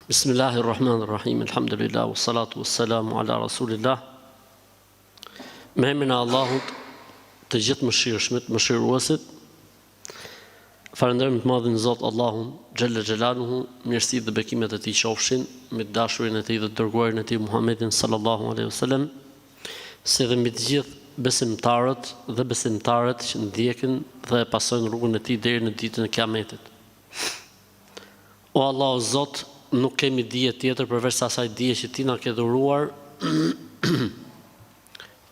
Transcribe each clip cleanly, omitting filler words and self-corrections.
Bismillahirrahmanirrahim, alhamdulillah, wassalatu wassalamu ala rasulillah. Me emrin e Allahut, të gjithë mëshirshmit, mëshiruesit, falenderojmë të madhin Zot Allahun, xhalla xhelaluhu, mirësitë dhe bekimet e tij qofshin me dashurinë e tij dhe dërguarin e tij Muhammedin sallallahu alaihi wasallam, si dhe mbi të gjithë besimtarët dhe besimtarët që ndjekin dhe e pasojnë rrugën e tij deri në ditën e Kiametit. O Allah o Zot, nuk kemi dije tjetër përveç asaj dije që ti na ke dhuruar.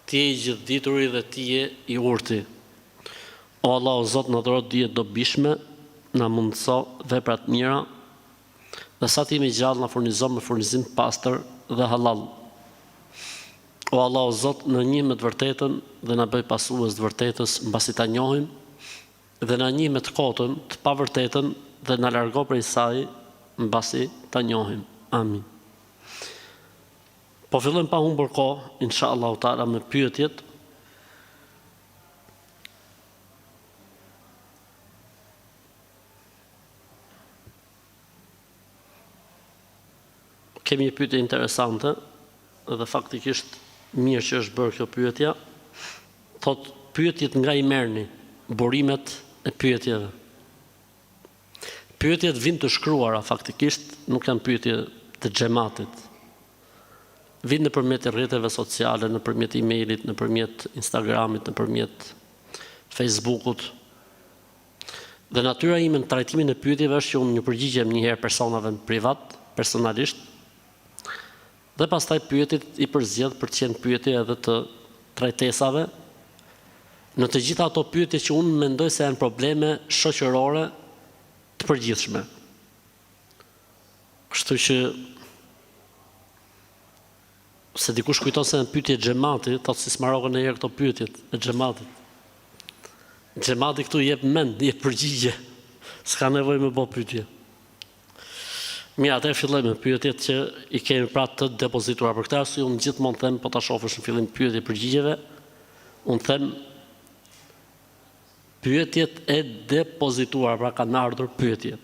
Ti je i gjithdituri dhe ti je i urti. O Allah o Zot, na dhuro dije dobishme, na mundëso vepra të mira, dhe sa ti jemi gjallë na furnizo me furnizim pastër dhe halal. O Allah o Zot, na njeh me të vërtetën dhe na bëj pasues të vërtetës mbasi ta njohim, dhe na njeh me të kotën të pavërtetën dhe na largo prej saj mbasi ta njohim. Amin. Po fillojmë pa humbur kohë, inshallah taala, me pyetjet. Kemi një pyetje interesante dhe faktikisht mirë që është bërë kjo pyetja. Thot, pyetjet nga i merrni, burimet e pyetjeve. Pyetjet vijnë të shkruara, faktikisht nuk janë pyetje të xhamatit. Vijnë nëpërmjet rrjeteve sociale, nëpërmjet emailit, nëpërmjet Instagramit, nëpërmjet Facebookut. Dhe natyra ime në trajtimin e pyetjeve është që unë një përgjigjem një herë personave privat, personalisht, dhe pastaj pyetjet i përzgjedh për të qenë pyetje edhe të trajtesave. Në të gjitha ato pyetje që unë mendoj se janë probleme shoqërore të përgjithshme. Kështu që se dikush kujton se në pyetje xhamati, thotë si smarrokën e herë këto pyetjet e xhamatit. Xhamati këtu jep mend, jep përgjigje. S'ka nevojë me bë pyetje. Mirë, atëherë fillojmë me pyetjet që i kemi pra të depozituar. Për këtë arsye unë gjithmonë them, po ta shohësh në fillim pyetje përgjigjeve, unë them pyetjet e depozituar, pra kanë ardhur pyetjet.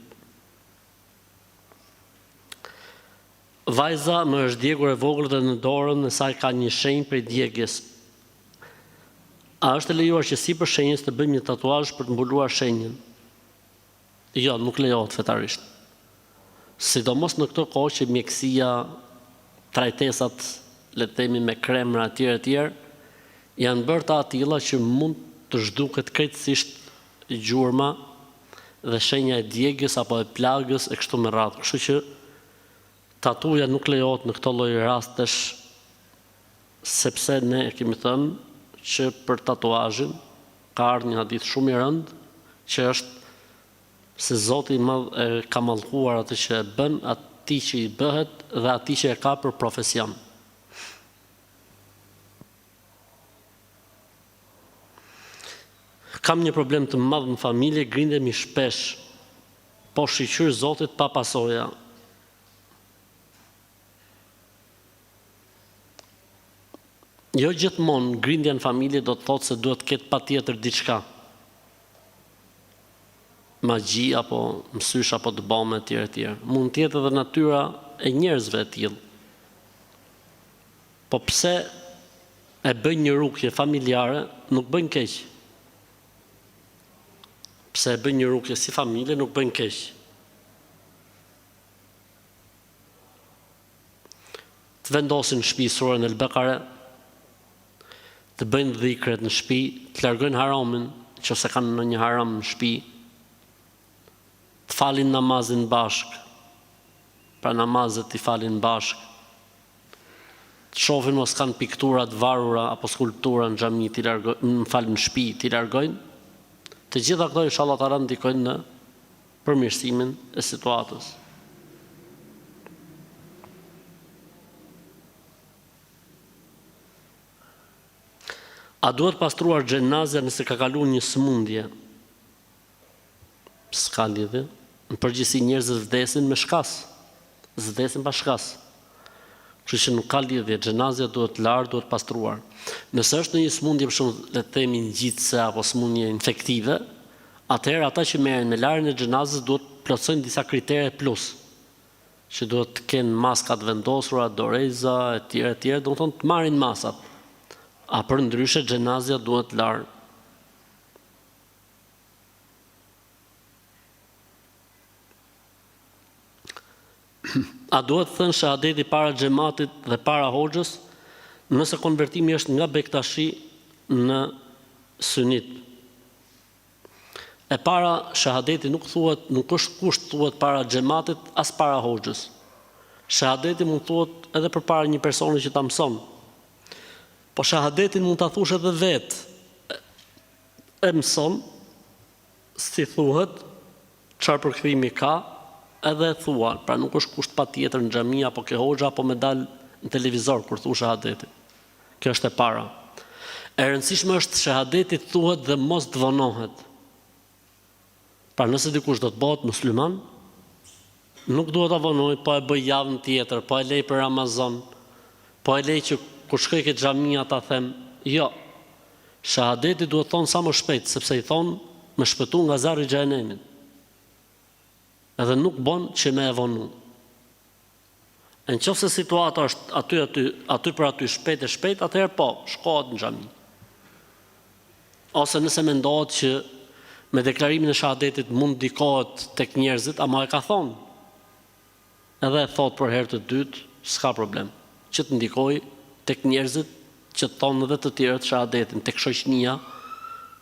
Vajza më është djegur e vogël dhe në dorën e saj ka një shenjë prej djegjes. A është e lejuar që sipër shenjës të bëjmë një tatuazh për të mbuluar shenjën? Jo, nuk lejohet fetarisht. Sidomos në këtë kohë që mjekësia, trajtesat, le të themi me kremra etj, janë bërë të atilla që mund të zhduket krejtësisht gjurma dhe shenja e djegjes apo e plagës e kështu me radhë. Kështu që tatuja nuk lejohet në këto lloj rastesh, sepse ne kemi thënë që për tatuazhin ka ardhur një hadith shumë i rëndë që është se Zoti i Madh e ka mallkuar atë që e bën, atij që i bëhet dhe atij që e ka për profesion. Kam një problem të madh në familje, grindemi shpesh, po shiqyr Zotit pa pasoja. Jo gjithmonë grindja në familje do të thotë se duhet të ketë patjetër diçka. Magji apo mësysh apo të bëme etj. Mund të jetë edhe natyra e njerëzve e tillë. Po pse e bëjnë një rukje familjare, nuk bëjnë keq. Pse e bëjnë një rukje si familje, nuk bëjnë keq. Të vendosin në shtëpi surën El-Bekare, të bëjnë dhikret në shtëpi, të largojnë haramin, nëse kanë ndonjë haram në shtëpi, të falin namazin bashk, pra namazet i falin bashk, të shohin mos kanë pikturat varura apo skulptura në xhami, në shtëpi, t'i largojnë. Të gjitha këto inshallah taala ndikojnë në përmirësimin e situatës. A duhet pastruar xhenazja nëse ka kaluar një sëmundje? S'ka lidhje. Në përgjithësi njerëzit vdesin me shkas. Vdesin pa shkas. Kështu që nuk ka lidhje, xhenazja duhet larë, duhet pastruar. Nëse është në një sëmundje, për shembull, le të themi ngjitse apo sëmundje infektive, atëherë ata që merren me larjen e xhenazës duhet plotësojnë disa kritere plus. që duhet të kenë maskat vendosura, doreza, etj, do të thonë të marrin masat. A për ndryshe xhenazja duhet larë. A duhet thënë shahadeti para xhamatit dhe para hoxhës, nëse konvertimi është nga bektashi në sunit. E para shahadeti nuk është kusht thuhet para xhamatit as para hoxhës. Shahadeti mund thuhet edhe përpara një personi që ta mëson. Po shahadetin mund ta thush edhe vetë. E mëson, si thuhet, çfarë përkthimi ka, edhe e thua. Pra nuk është kusht patjetër në xhami apo ke hoxha apo më dal në televizor kur thu shahadetin. Kjo është e para. E rëndësishme është shahadeti thuhet dhe mos të vonohet. Pra nëse dikush do të bëhet musliman, nuk duhet ta vonoj, po e bëj javën tjetër, po e lej për Ramazan, po e lej që kur shkoj ke xhamia ta them, jo. Shahadeti duhet thonë sa më shpejt, sepse i thonë me shpëtu nga zjarri i xhenemit. Edhe nuk bon që me e vonu. Në qoftë se situata është aty për aty shpejt, atëherë po, shkohet në xhami. Ose nëse mendohet që me deklarimin e shahadetit mund ndikohet tek njerëzit, ama e ka thonë. Edhe e thot për herë të dytë, s'ka problem. Që të ndikoj tek njerëzit, që të thonë edhe të tjerët shahadetin, tek shoqënia,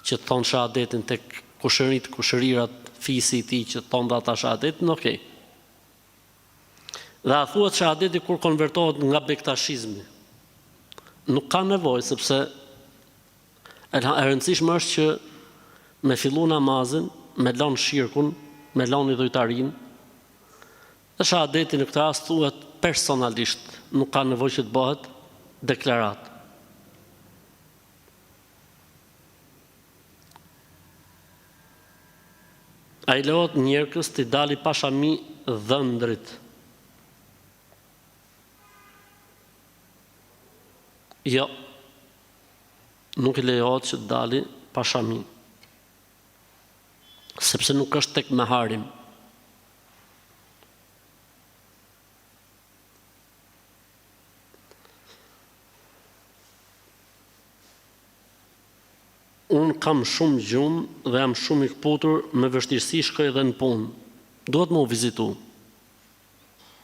që të thonë shahadetin tek kushërirat, fisi i tij që të thonë dhe ata shahadetin, okej. Dhe a thuhet shahadeti kur konvertohet nga bektashizmi. Nuk ka nevojë, sepse e rëndësishme është që me fillu namazin, me lanë shirkun, me lanë idhujtarin, dhe shahadeti në këtë rast thuhet personalisht, nuk ka nevojë që të bëhet deklarat. A i lejohet njerëkës të dali pa shami dhëndrit. Jo, nuk i lejohet që të dali pa shami, sepse nuk është tek meharim. Unë kam shumë gjumë dhe jam shumë i kputur, me vështirësi shkoj edhe në punë. Duhet më u vizitu.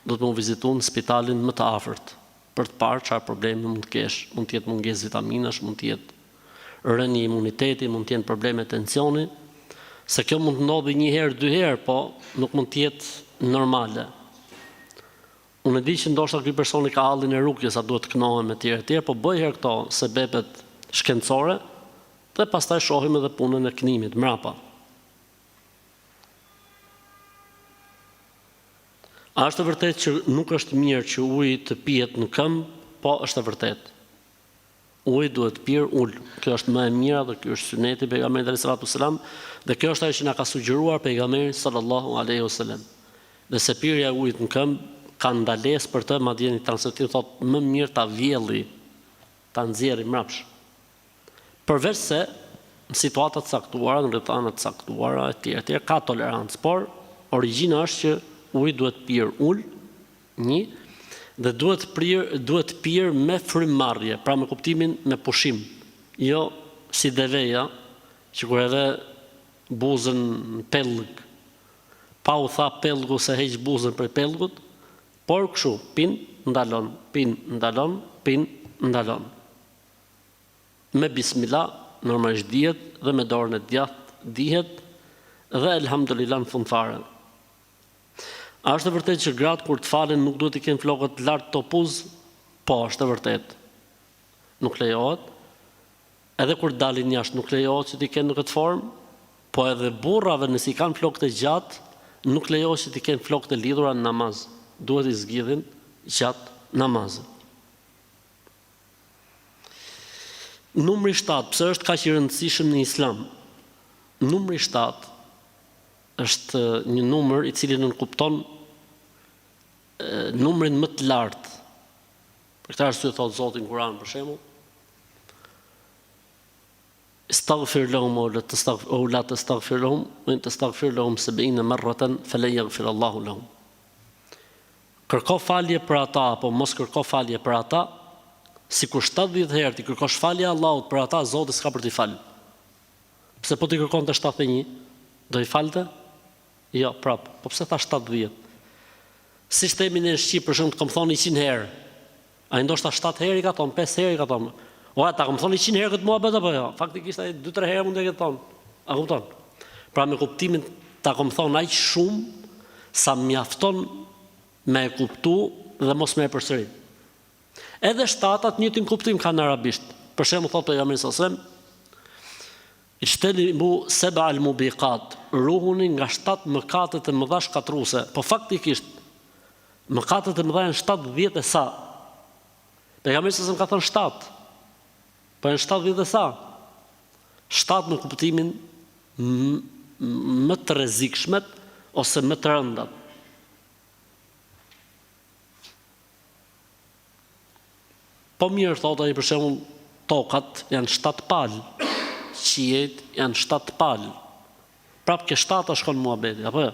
Duhet më u vizitu në spitalin më të afërt, për të parë çfarë problemi mund të kesh. Mund të jetë mungesë vitaminash, mund të jetë rënje imuniteti, mund të jenë probleme tensioni, se kjo mund të ndodhi një herë, dy herë, po nuk mund të jetë normale. Unë e di që ndoshta ky personi ka hallin e rukjes, sa duhet të kënohem me tjerë, po bëj herë këto sebepet shkencore, dhe pastaj shohim edhe punën e kënimit mrapa. A është e vërtet që nuk është mirë që uji të pihet në këmbë? Po, është e vërtet. Uji duhet pirë ullë. Kjo është më e mira dhe kjo është suneti pejgamberit sallallahu alaihi wasallam, dhe kjo është ajo që na ka sugjeruar pejgamberi sallallahu alaihi wasallam. Dhe se pirja e ujit në këmbë ka ndalesë për të, madje një transmetim thotë më mirë ta vjelli, ta nxjerrë mrapsh. Përveç se në situatat caktuara, në rrethana të caktuara etj. Ka tolerancë, por origjina është që uji duhet pirë ul, dhe duhet pirë me frymmarrje, pra me kuptimin me pushim, jo si deveja, që kur edhe buzën në pellg, pa u tha pellgu se heq buzën për pellgut, por kështu, pin, ndalon, pin, ndalon, pin, ndalon. Me bismillah, normalisht dihet, dhe me dorën e djathtë dihet, dhe elhamdulillah në fund fare. A është e vërtet që gratë kur të falen nuk duhet i kenë flokët lart topuz? Po, është e vërtet. Nuk lejohet. Edhe kur dalin jashtë nuk lejohet që t'i kenë në këtë formë, po edhe burrave nëse i kanë flokët e gjatë, nuk lejohet që t'i kenë flokët e lidhura në namaz. Duhet i zgjidhin gjatë namazit. Numri 7, pse është kaq i rëndësishëm në Islam? Numri 7 është një numër i cili nënkupton numrin më të lartë. Për këtë arsye thot Zoti në Kur'an për shembull, Istaghfir lahum o la tastaghfir lahum, wa in tastaghfir lahum 70 marratan falan yaghfir Allahu lahum. kërko falje për ata, apo mos kërko falje për ata, si kur 70 herë ti kërkosh falje Allahut për ata, Zoti s'ka për t'i falë. Pse po t'i kërkon të 71, do i falte? Jo, prapë, po pse tha 70? Si shtemi në Shqipë, për shumë të kom thonë 100 herë, a i ndoshta 7 herë i ka thonë, 5 herë i ka thonë, oja, ta kom thonë 100 herë këtë mua betë, apo jo, faktikisht a i 2-3 herë mund e këtë thonë, a kupton? Pra me kuptimin, ta kom thonë aq shumë, sa mjafton me e kuptu dhe mos me e përsërit. Edhe shtatat njëtin kuptim ka në arabisht. Për shemë thotë pejgamberi sallallahu alajhi wasallam, ijtanibu sab'a al-mubiqat, ruhuni nga 7 mëkatet e mëdha shkatruese. Po faktikisht mëkatet e mëdha janë 70 e sa. Pejgamberi sallallahu alajhi wasallam ka thënë 7. Po janë 70 e sa. 7 në kuptimin më të rrezikshmet ose më të rëndat. Po mirë, thotë ai, për shembull, tokat janë 7 palë, qiejt janë 7 palë. Prapë ke 7 shkon muhabeti, apo jo?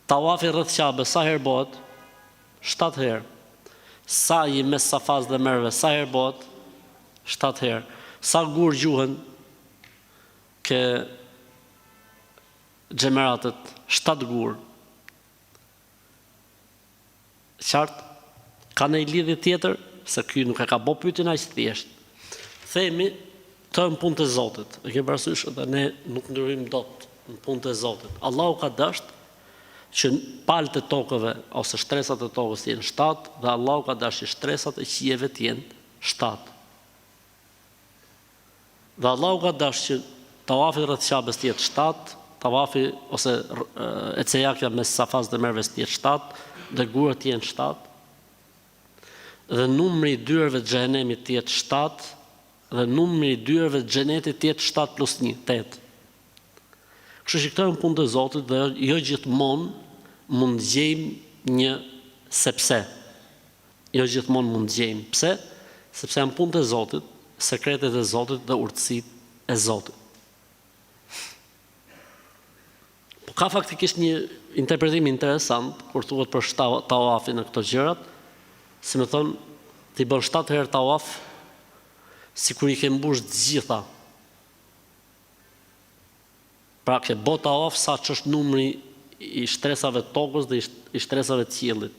Tawafi rreth Ka'bes sa herë bëhet? 7 herë. Sa'i mes Safas dhe Merve sa herë bëhet? 7 herë. Sa gur gjuhen ke xhemeratet? 7 gur. Qartë? Ka në i lidhje tjetër? Se ky nuk e ka bo pyetjen aq thjesht. Themi të në punë të Zotit. E ke parasysh edhe ne nuk ndryhim dot në punë të Zotit. Allahu ka dashur që palët e tokëve ose shtresat e tokës të jenë 7 dhe Allahu ka dashur që shtresat e qiejve të jenë 7. Dhe Allahu ka dashur që tawafi rreth Ka'bes të jetë 7, tawafi ose ecejakja mes Safas dhe Merves të jetë 7 dhe gurat të jenë 7. Dhe numri i dyrëve të xhenemit të jetë 7 dhe numri i dyrëve të xhenetit të jetë 7 plus 1, 8. Kështu që këto janë punë të Zotit dhe jo gjithmonë mund gjejmë një sepse. Jo gjithmonë mund gjejmë. Pse? Sepse janë punë të Zotit, sekretet e Zotit dhe urtësitë e Zotit. Po ka faktikisht një interpretim interesant kur thuhet për tawafin në këto gjërat. Si me thonë, t'i bën 7 herë tawaf, si kur i ke mbush gjitha. Pra ke bo tawaf sa që është numri i shtresave të tokës dhe i shtresave të qiellit.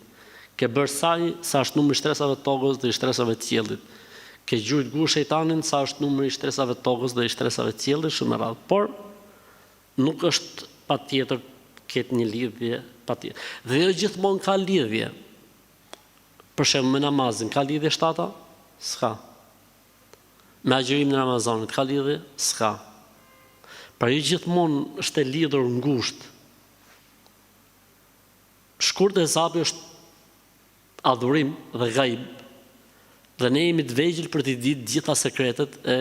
Ke bërë sa është numri i shtresave të tokës dhe i shtresave të qiellit. Ke gjujt gur shejtanin sa është numri i shtresave të tokës dhe i shtresave të qiellit, shumë e radhë. Por, nuk është patjetër ketë një lidhje, patjetër. Dhe jo gjithmonë ka lidhje. Për shembull me namazin, ka lidhje 7? S'ka. Me agjërimin në Ramazanit, ka lidhje? S'ka. Pra jo gjithmonë është e lidhur ngushtë. Shkurt e hesapi është adhurim dhe ghaib, dhe ne jemi të vegjël për të ditë gjitha sekretet e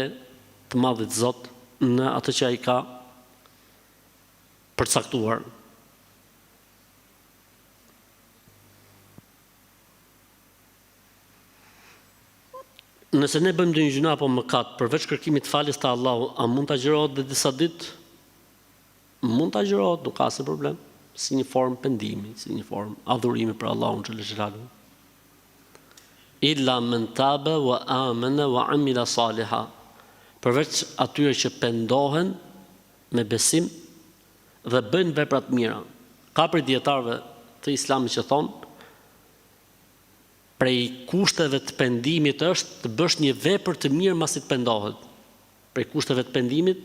të Madhit Zot në atë që ai ka përcaktuar. Nëse ne bëjmë një gjuna apo mëkat përveç kërkimit faljes të Allahu, a mund të agjërohet dhe disa ditë? Mund të agjërohet, nuk ka asnjë problem, si një formë pendimi, si një formë adhurimi për Allahun xhallal xhelalu. Illa men tabe wa amana wa amila saliha. Përveç atyre që pendohen me besim dhe bëjnë vepra të mira. Ka për dietarëve të Islamit që thonë, prej kushteve të pendimit është të bësh një vepër të mirë masi të pendohet. Prej kushteve të pendimit,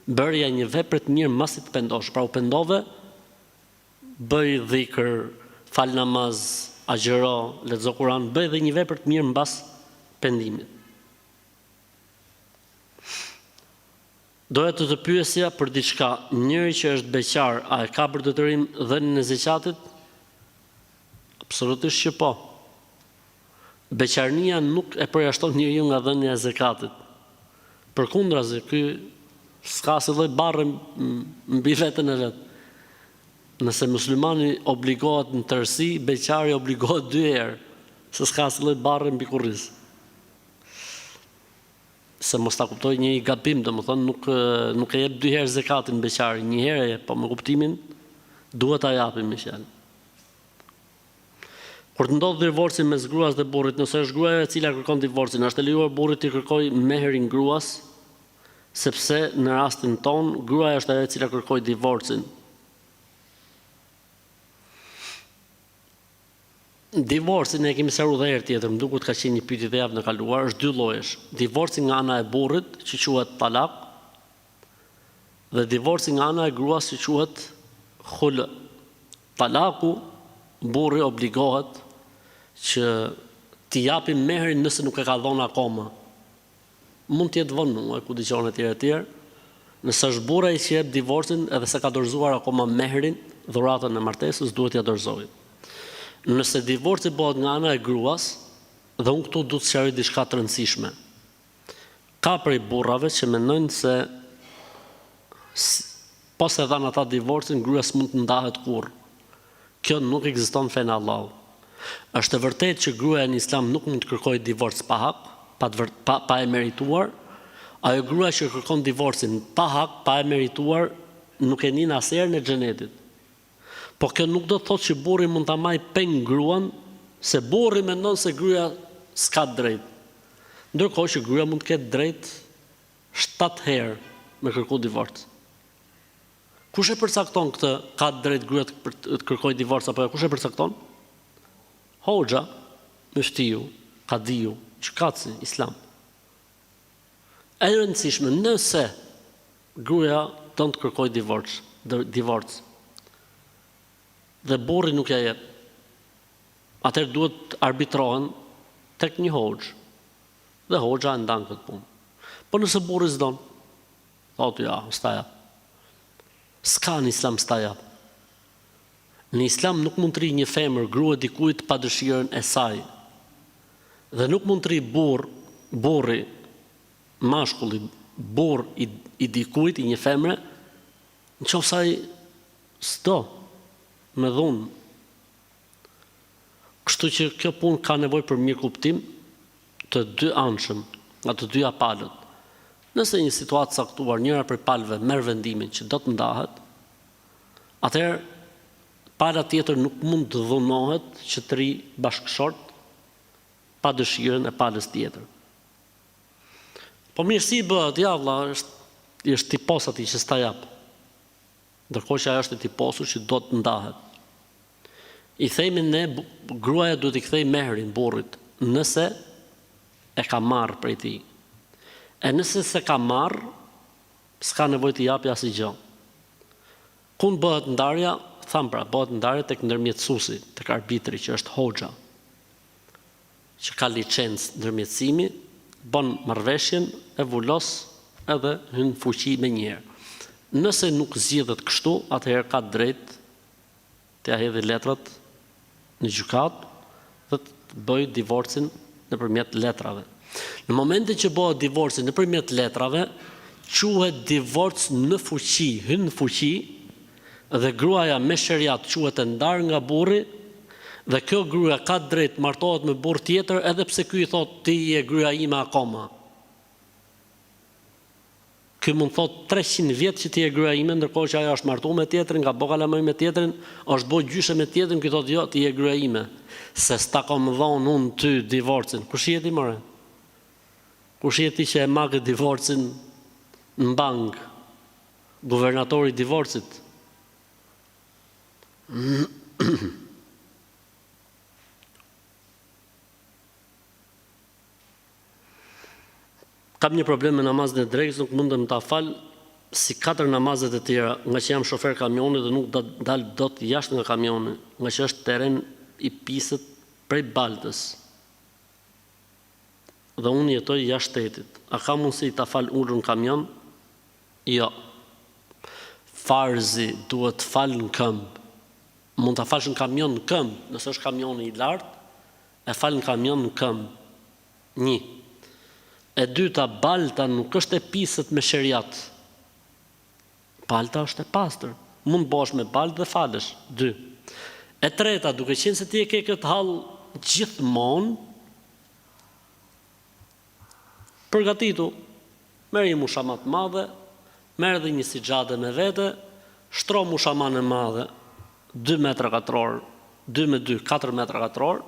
bërja një vepër të mirë masi të pendosh. Pra u pendove, bëj dhikër, fal namaz, agjëro, lexo Kur'an, bëj dhe një vepër të mirë mbas pendimit. Doja të të pyesja për diçka, njëri që është beqar, a e ka për detyrim dhënien e zakatit? Absolutisht që po. Beqarnia nuk e përjashton njeriu nga dhënia e zakatit. Përkundrazi, ky s'ka asnjë lloj barre mbi veten e vet. Nëse muslimani obligohet në tërësi, beqari obligohet 2 herë, se s'ka asnjë lloj barre mbi kurriz. Se mos ta kuptoj një gabim, domethënë nuk e jep 2 herë zakatin beqari, 1 herë e jep, po me kuptimin duhet ta japim me fjalë. Kur të ndodh divorci mes gruas dhe burrit, nëse është gruaja e cila kërkon divorcin, është e lejuar burrit të kërkojë meherin gruas, sepse në rastin ton gruaja është ajo e cila kërkoi divorcin. Divorci ne kemi sqaruar edhe herë tjetër, më duket ka qenë një pyetje të javën e kaluar, është dy llojesh. Divorci nga ana e burrit, që quhet talak, dhe divorci nga ana e gruas, që quhet khul. Talaku, burri obligohet që t'i japi meherin nëse nuk e ka dhënë akoma. Mund të jetë vonuar, ku dëgjon etj. Nëse është burra i që jep divorcin edhe se ka dorëzuar akoma meherin, dhuratën e martesës duhet ja dorëzojë. Nëse divorci bëhet nga ana e gruas, dhe unë këtu du të sqaroj diçka të rëndësishme. Ka prej burrave që mendojnë se pas e dhanë ata divorcin, gruaja s'mund të ndahet kurrë. Kjo nuk ekziston fen Allahu. Është e vërtetë që gruaja në Islam nuk mund të kërkojë divorc pa hak, pa e merituar. Ajo gruaja që kërkon divorcin pa hak, pa e merituar, nuk e nin asnjëherë në xhenetin. Po kjo nuk do të thotë që burri mund ta marrë peng gruan, se burri mendon se gruaja s'ka drejt. Ndërkohë që gruaja mund të ketë drejt 7 herë me kërku divorc. Kush e përcakton këtë, ka drejt gruaja të kërkojë divorc apo kush e përcakton? Hoxha, muftiu, kadiu, gjykatësi, Islam. E rëndësishme, nëse gruaja don të kërkojë divorc, dhe burri nuk ja jep, atëherë duhet arbitrohen tek një hoxh, dhe hoxha e ndan këtë punë. Po nëse burri s'don, thotë ja, s'ta jap. S'ka në Islam s'ta jap. Në Islam nuk mund të rri një femër grua dikujt pa dëshirën e saj. Dhe nuk mund të rri burri, mashkulli, burr i dikujt, i një femre, nëse ai s'do, me dhunë. Kështu që kjo punë ka nevojë për mirë kuptim të dy anshëm, nga të dyja palët. Nëse një situatë caktuar, njëra prej palëve merr vendimin që do të ndahet, atëherë pala tjetër nuk mund të dhunohet që të rri bashkëshort pa dëshirën e palës tjetër. Po mirë si bëhet, ja vëlla, është tipos atij që s'ta jap. Ndërkohë që ajo është e tiposur që do të ndahet. I themi ne, gruaja duhet i kthej meherin burrit, nëse e ka marrë prej tij. E nëse se ka marrë, s'ka nevojë të japi asgjë. Ku bëhet ndarja? Tham pra, bëhet ndarja tek ndërmjetësuesi, tek arbitri që është hoxha, që ka licencë ndërmjetësimi, bën marrëveshjen, e vulos edhe hyn fuqi me njëherë. Nëse nuk zgjidhet kështu, atëherë ka drejt të ja hedhë letrat në gjykat dhe të bëjë divorcin nëpërmjet letrave. Në momentin që bëhet divorci nëpërmjet letrave, quhet divorc në fuqi, hyn në fuqi, dhe gruaja me sheriat quhet e ndarë nga burri, dhe kjo gruaja ka drejt martohet me burr tjetër, edhe pse ky i thotë ti je gruaja ime akoma. Ky mund thot 300 vjet që ti je gruaja ime, ndërkohë që ajo është martuar me tjetrin, nga bokalamoj me tjetrin, është bërë gjyshe me tjetrin, ky thotë jo, ti je gruaja ime. Se s'ta kam dhënë unë ty divorcin. Kush je ti more? Kush je ti që e magë divorcin në bank? Guvernatori i divorcit. Kam një problem me namazin e drekës, nuk mundem ta fal si 4 namazet e tjera, nga që jam shofer kamioni dhe nuk dal dot jashtë nga kamioni, nga që është teren i pisët prej Baltës. Dhe unë jetoj jashtë shtetit. A ka mundësi ta fal ulur në kamion? Jo. Farzi duhet fal në këmbë. Mund ta falsh në kamion në këmbë, nëse është kamioni i lartë, e fal në kamion në këmbë. 1. E dyta, balta nuk është e pisët me sheriat. Balta është e pastër. Mund bosh me baltë dhe falesh. 2. E treta, duke qenë se ti e ke këtë hall gjithmonë, përgatitu, merr një mushamat madhe, merr dhe një sixhade me vete, shtro mushaman e madhe, 2 metra katror, 2 me 2, 4 metra katror,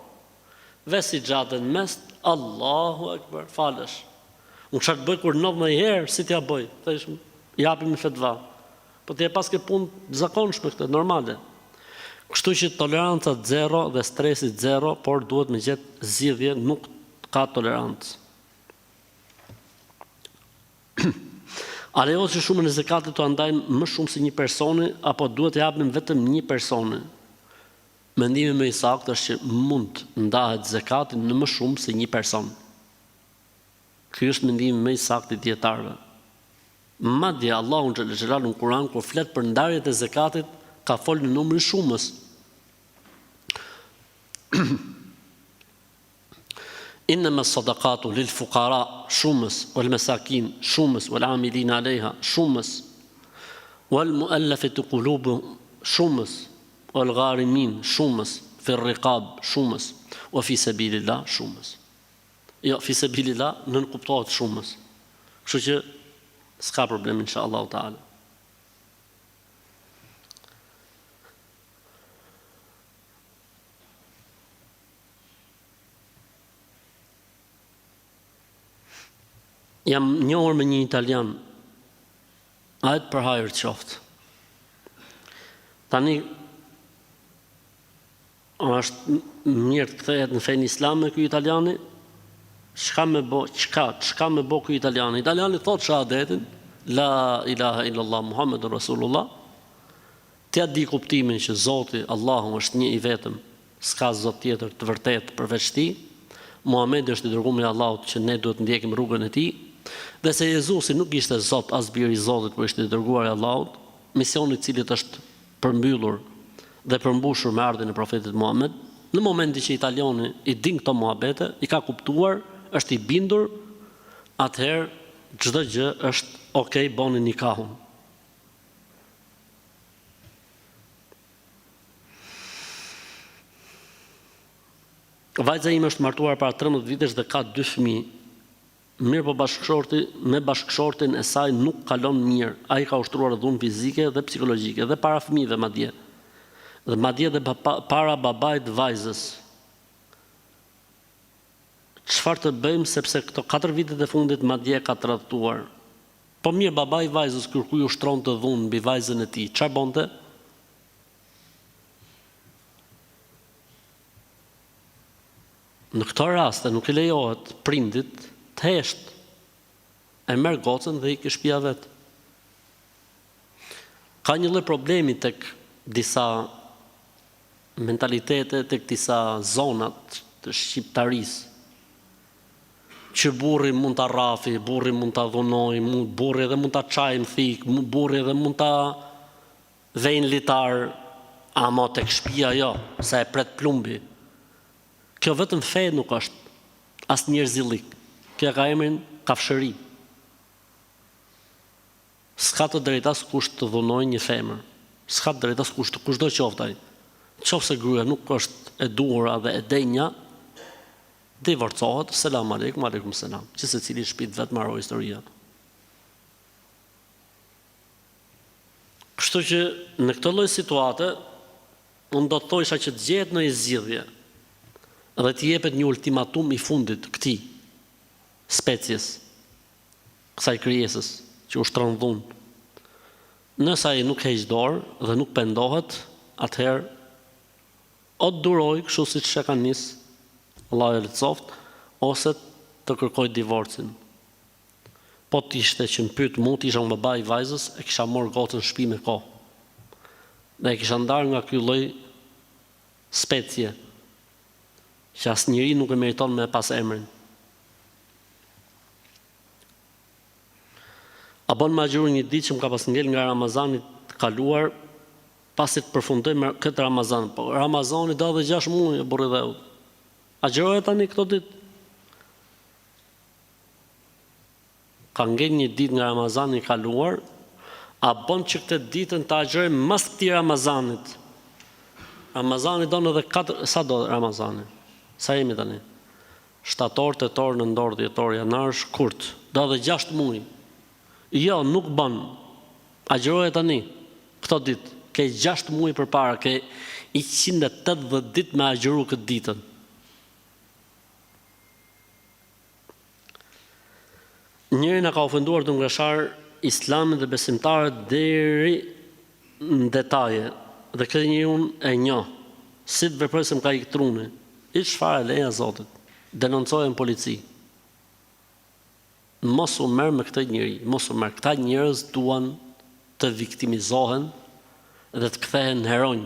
vesi gjatën mes, Allahu Akbar, falesh. Unë çfarë bëj kur 19 herë, si t'ja bëj? Thash, japim në fetva. Po ti e pas ke punë zakonshme këtë, normale. Kështu që toleranca 0 dhe stresi 0, por duhet me gjetë zgjidhje, nuk ka tolerancë. A lejohet që shumën e zakatit të ndajmë më shumë se një personi, apo duhet të japim vetëm një personi? Mendimi më i saktë është që mund ndahet zakati në më shumë se një person. Ky është mendimi më i saktë i dietarëve. Madje Allahu xhallahu në Kur'an kur flet për ndarjet e zakatit ka folë në numrin shumës. Innama sadaqatu lil fuqara shumës, wal masakin shumës, wal amilin alejha shumës, wal muallafati qulubuhum shumës, wal gharimin shumës, fi riqab shumës, wa fi sabilillah shumës. Jo, fi sabilillah nën kuptohet shumës. Kështu që s'ka problem inshallah taala. Jam njohur me një italian, ajt për hajër qoftë. Tani, është mirë të kthehet në fenë islame ky italiani, çka me bo ky italiani? Italiani thot shahadetin, la ilaha illallah Muhammedur Rasulullah, t'ja di kuptimin që Zoti, Allahu është një i vetëm, s'ka Zot tjetër të vërtet përveç tij, Muhamedi është i dërguar i Allahut që ne duhet ndjekim rrugën e tij, dhe se Jezusi nuk ishte Zot as biri i Zotit, por ishte i dërguar i Allahut, misioni i cilit është përmbyllur dhe përmbushur me ardhin e profetit Muhammed, në momentin që italiani i din këto muhabete, i ka kuptuar, është i bindur, atëherë çdo gjë është okay, boni nikahun. Vajza ime është martuar para 13 vitesh dhe ka 2 fëmijë. Mirë po me bashkëshortin e saj nuk kalon mirë. Ai ka ushtruar dhunë fizike dhe psikologjike dhe para fëmijëve madje. Dhe madje dhe para babait vajzës. Çfarë të bëjmë sepse këto 4 vitet e fundit madje ka tradhtuar. Po mirë, babai i vajzës kur u ushtronte dhunë mbi vajzën e tij, çfarë bonte? Në këto raste nuk i lejohet prindit të hesht, e merr gocën dhe i ke shtëpia vet. Ka një lloj problemi tek disa mentalitete, tek disa zonat të shqiptarisë, që burri mund ta rrafi, burri mund ta dhunoj, burri edhe mund ta çajë në thik, burri edhe mund ta vejnë litar, ama tek shtëpia jo, sa e pret plumbi. Kjo vetëm fe nuk është, as njerëzillik. Kjo ka emrin kafshëri. S'ka të drejtë as kush të dhunoj një femër. S'ka të drejtë as kushdo qoftë ai. Qofse gruaja nuk është e duhura dhe e denja, divorcohet, selam aleikum, aleikum selam. Që secili shtëpi vet marrë historia. Kështu që në këtë lloj situate, unë do të thosha që të gjehet në zgjidhje dhe t'i jepet një ultimatum i fundit këtij species, kësaj krijesës që ushtron dhunë. Nëse ai nuk heq dorë dhe nuk pendohet, atëherë o të duroj kështu siç e ka nis, Allahu e lehtësoft, ose të kërkoj divorcin. Po t'ishte që më pyet mua, t'isha unë baba i vajzës, e kisha marrë gocën në shtëpi me kohë. Dhe e kisha ndarë nga ky lloj specie, që asnjëri nuk e meriton me pas emrin. A bën ma gjurë një ditë që më ka pas ngel nga Ramazanit kaluar, pasi të përfundoj me këtë Ramazan. Po Ramazani do dhe 6 muaj, burri dheu. A gjërohet tani këto ditë? Ka ngel një ditë nga Ramazani kaluar, a bën që këtë ditën të agjëroj mas këtij Ramazanit? Ramazani do në dhe 4, sa do Ramazani? Sa jemi tani? Shtator, tetor, nëntor, dhjetor, janar, shkurt. Do dhe 6 muaj. Jo, nuk bën. Agjërohet tani këto ditë. ke 6 muaj përpara, ke 180 ditë me agjëru këtë ditën. Njëri na ka ofenduar të ngreshar Islamin dhe besimtarët deri në detaje, dhe këtë njëri unë e njoh, si të veprojë ka ikë truni, i çfarë leja Zotit, denoncojë në polici. Mos u merr me këtë njeri, mos u merr. Këta njerëz duan të viktimizohen dhe të kthehen heronj.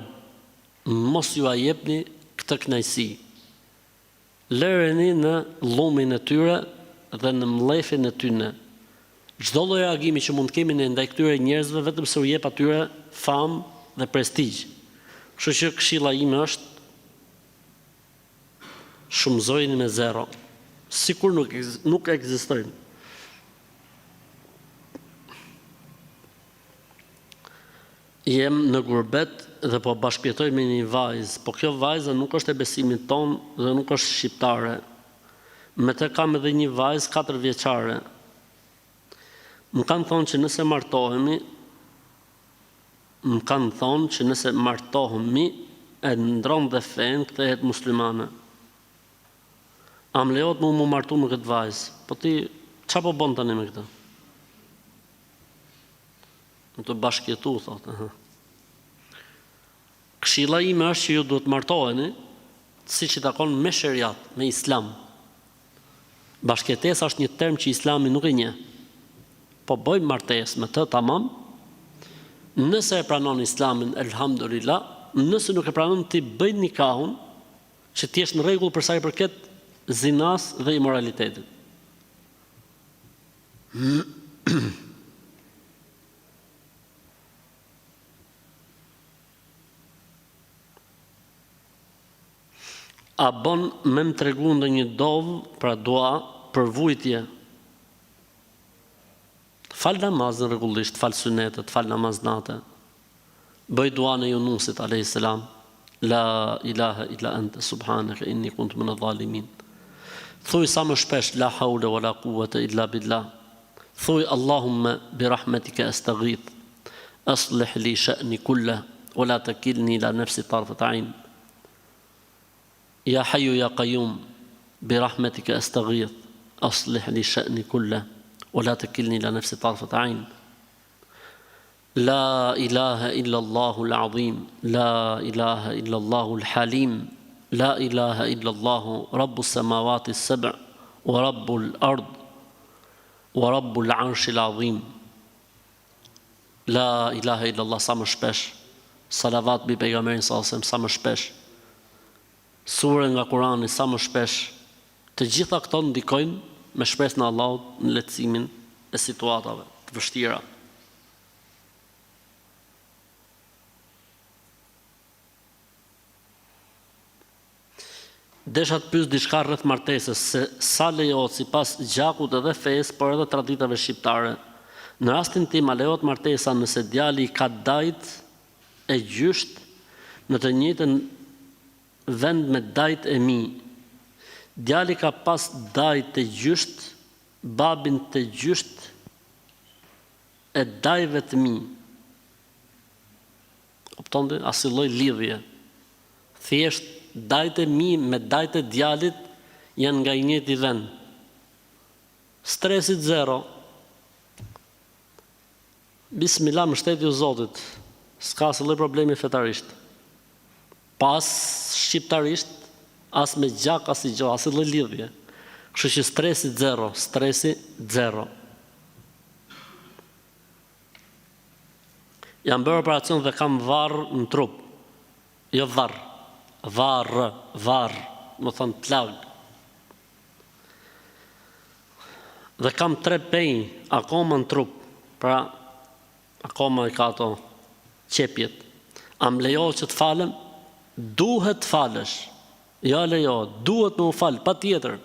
Mos ju a jepni këtë kënaqësi. Lëreni në llumin e tyre dhe në mllefin e tyre. Çdo lloj reagimi që mund të kemi ne ndaj këtyre njerëzve vetëm se u jep atyre famë dhe prestigj. Kështu që këshilla ime është shumëzojeni me zero, sikur nuk ekzistojnë. Jem në gurbet dhe po bashkëjetoj me një vajzë, po kjo vajzë nuk është e besimit ton dhe nuk është shqiptare. Me të kam edhe një vajzë 4 vjeçare. Më kanë thonë që nëse martohemi, e ndron dhe fen kthehet muslimane. A më lejohet mu martu me këtë vajzë? Po ti, çfarë po bën tani me këtë? Në të bashkjetu, thotë. Këshilla ime është që ju duhet martoheni, siç i takon me sheriat, me islam. Bashkëtesa është një term që Islami nuk e njeh. Po bëjmë martesë me të tamam. Nëse e pranon Islamin, elhamdulillah, nëse nuk e pranon ti bëj nikahun, që ti jesh në rregull për sa i përket zinas dhe imoralitetit. A bon me më tregu ndonjë dovë, pra dua, për vujtje. Fal namazën rregullisht, fal sunetet, fal namaznate. Bëj dua në Yunusit alayhis salam. La ilaha illa anta subhanaka inni kuntu minadh dhalimin. Thuaj sa më shpesh la hawla wala quwwata illa billah. Thuaj Allahumma bi rahmatika astaghith. Aslih li sha'ni kullahu wala takilni ila nafsi tarfat 'ain. يا حي يا قيوم برحمتك أستغيث أصلح لي شأني كله ولا تكلني إلى نفسي طرفة عين لا إله إلا الله العظيم لا إله إلا الله الحليم لا إله إلا الله رب السماوات السبع ورب الأرض ورب العرش العظيم لا إله إلا الله sa më shpesh salavat bi pejgamberin sallallahu alaihi wasallam sa më shpesh Sure nga Kurani sa më shpesh, të gjitha këto ndikojnë me shpresën e Allahut në lehtësimin e situatave të vështira. Desha të pyes diçka rreth martesës, se sa lejohet sipas gjakut edhe fesë, por edhe traditave shqiptare. Në rastin tim a lejohet martesa nëse djali ka dajt e gjysht në të njëjtën vend me dajt e mi. Djali ka pas dajt të gjysht, babin të gjysht e dajve të mi. Kuptonte, asnjë lloj lidhje. Thjesht dajt e mi me dajt e djalit janë nga i njëjti vend. Stresit zero. Bismillah, mbështetje u Zotit. S'ka asnjë lloj problemi fetarisht. Pas shqiptarisht, as me gjak, as i gjo, as i lidhje. Kështu që stresi zero. Jam bërë operacion dhe kam varr në trup. Jo varr, më thënë plag. Dhe kam 3 penj akoma në trup. Pra, akoma i ka ato qepjet. A më lejohet që të falem? Duhet falësh. Ja lejohet, duhet me u falë, pa tjetër.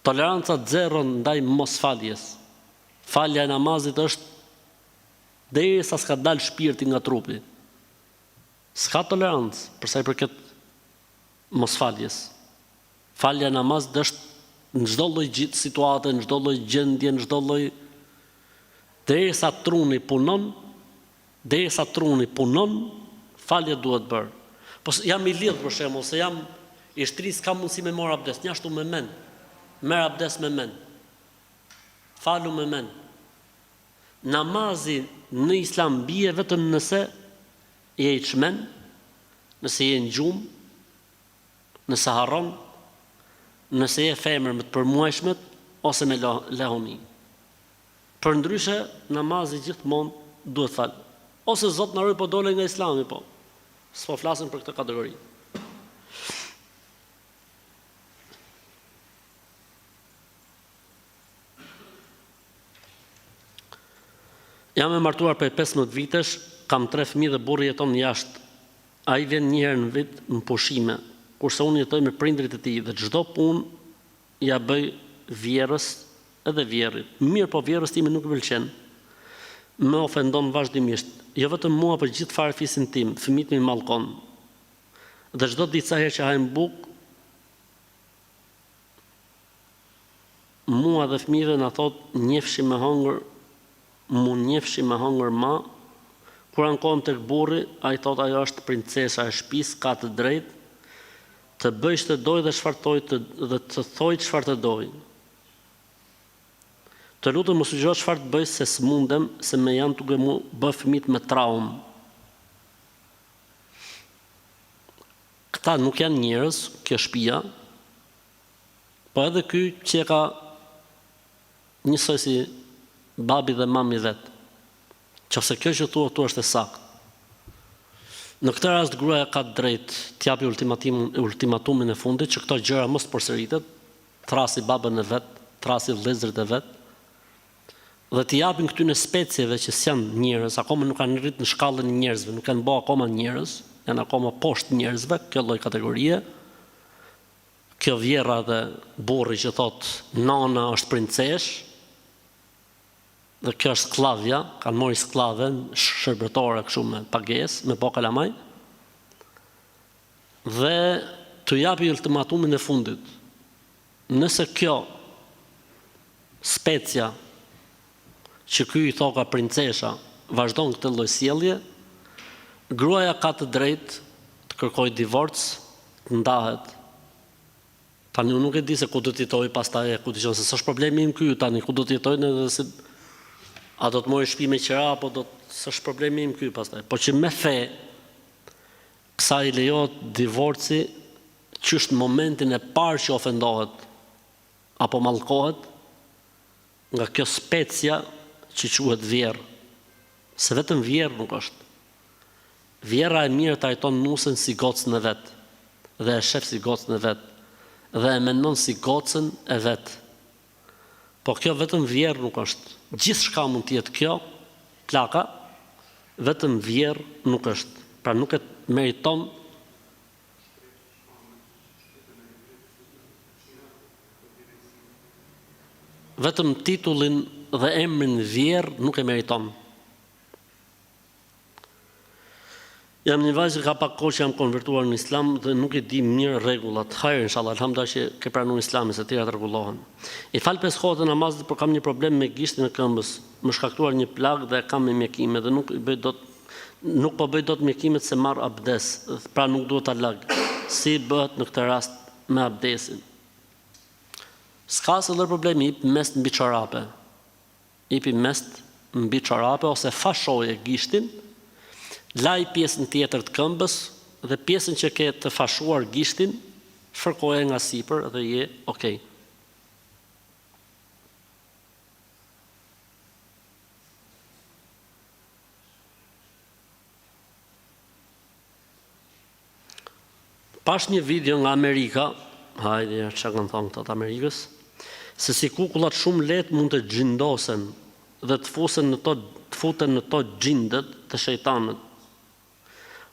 Toleranca zero ndaj mos faljes. Falja e namazit është derisa s'ka dalë shpirti nga trupi. S'ka tolerancë përsa i përket mos faljes. Falja e namazit është në çdo lloj situate, në çdo lloj gjendje, në çdo lloj derisa truni punon, derisa truni punon, falje duhet bërë. Po jam i lidh për shembull, se jam i shtrisë, kam mundësi me marr abdes, një ashtu me mend. Merr abdes me mend. Falu me mend. Namazi në Islam bie vetëm nëse je i çmend, nëse je në gjumë, nëse harron, nëse je femër me të përmuajshmet ose me lehoni. Përndryshe, namazi gjithmonë duhet fal. Ose Zot na ruaj po dole nga Islami, po. S'po flasim për këtë kategori. Jam e martuar për 15 vitesh, kam 3 fëmijë dhe burri jeton jashtë. Ai vjen një herë në vit në pushime, kurse unë jetoj me prindrit e tij dhe çdo punë ja bëj vjerrës edhe vjerrit. Mirë, po vjerrës time nuk pëlqen. Më ofendon vazhdimisht. Jo vetëm mua, por gjithë farëfisin tim, fëmijët mi mallkon. Dhe çdo ditë sa herë që hajm bukë, mua dhe fëmijëve na thot njefshi me hongër, mu njefshi me hongër ma. Kur ankohem tek burri, ai thot ajo është princesa e shtëpisë, ka të drejtë të bëjë ç'të doj dhe çfarë doj dhe të thoj çfarë të doj. Të lutem mos sugjeroj çfarë të bëj se s'mundem, se më janë duke mu bë fëmijët me traumë. Këta nuk janë njerëz, kjo shtëpia, po edhe ky që ka njësoj si babi dhe mami vet. Qofse kjo që thua tu është e saktë. Në këtë rast gruaja ka drejt të japi ultimatumin e fundit që këto gjëra mos përsëritet, trasi babën e vet, trasi vëllezërit e vet, dhe t'i japin këtyne specieve që s'janë njerëz, akoma nuk kanë rrit në shkallën e njerëzve, nuk kanë bë akoma njerëz, janë akoma poshtë njerëzve, kjo lloj kategorie. Kjo vjerra dhe burri që thot nana është princesh, dhe kjo është sklavja, kanë mori sklavën, shërbëtore kështu me pagesë, me po kalamaj, dhe të japi ultimatumin e fundit. Nëse kjo specia që ky i thoka princesha vazhdon këtë lloj sjellje, gruaja ka të drejtë të kërkojë divorc, të ndahet. Tani unë nuk e di se ku do të jetoj pastaj, ku dëgjon se s'është problemi im ky, tani ku do të jetojnë edhe se a do të mori shtëpi me qira apo do të s'është problemi im ky pastaj. Po që me fe kësaj lejohet divorci qysh në momentin e parë që ofendohet apo mallkohet nga kjo specia që quhet vjerë. Se vetëm vjerë nuk është. Vjera e mirë trajton nusën si gocën e vet, dhe e shef si gocën e vet, dhe e mendon si gocën e vet. Po kjo vetëm vjerë nuk është. Gjithçka mund të jetë kjo, plaka, vetëm vjerë nuk është. Pra nuk e meriton vetëm titullin dhe emrin vjerë nuk e meriton. Jam një vajzë që ka pak kohë që jam konvertuar në Islam dhe nuk e di mirë rregullat. Hajër inshallah, alhamdulillah që ke pranuar Islamin, se të tjerat rregullohen. I fal 5 kohët e namazit, por kam një problem me gishtin e këmbës. Më shkaktuar një plagë dhe kam me mjekime dhe nuk po bëj dot mjekimet se marr abdes, pra nuk duhet ta lag. Si bëhet në këtë rast me abdesin? S'ka asnjë problem, jep mes mbi çorape. Jepi mes mbi çorape ose fashoje gishtin, laj pjesën tjetër të këmbës dhe pjesën që ke të fashuar gishtin, fërkoje nga sipër dhe je okay. Pash një video nga Amerika, hajde çka kanë thonë këta të Amerikës, se si kukullat shumë lehtë mund të xhindosen dhe të futen në to xhindet të shejtanit.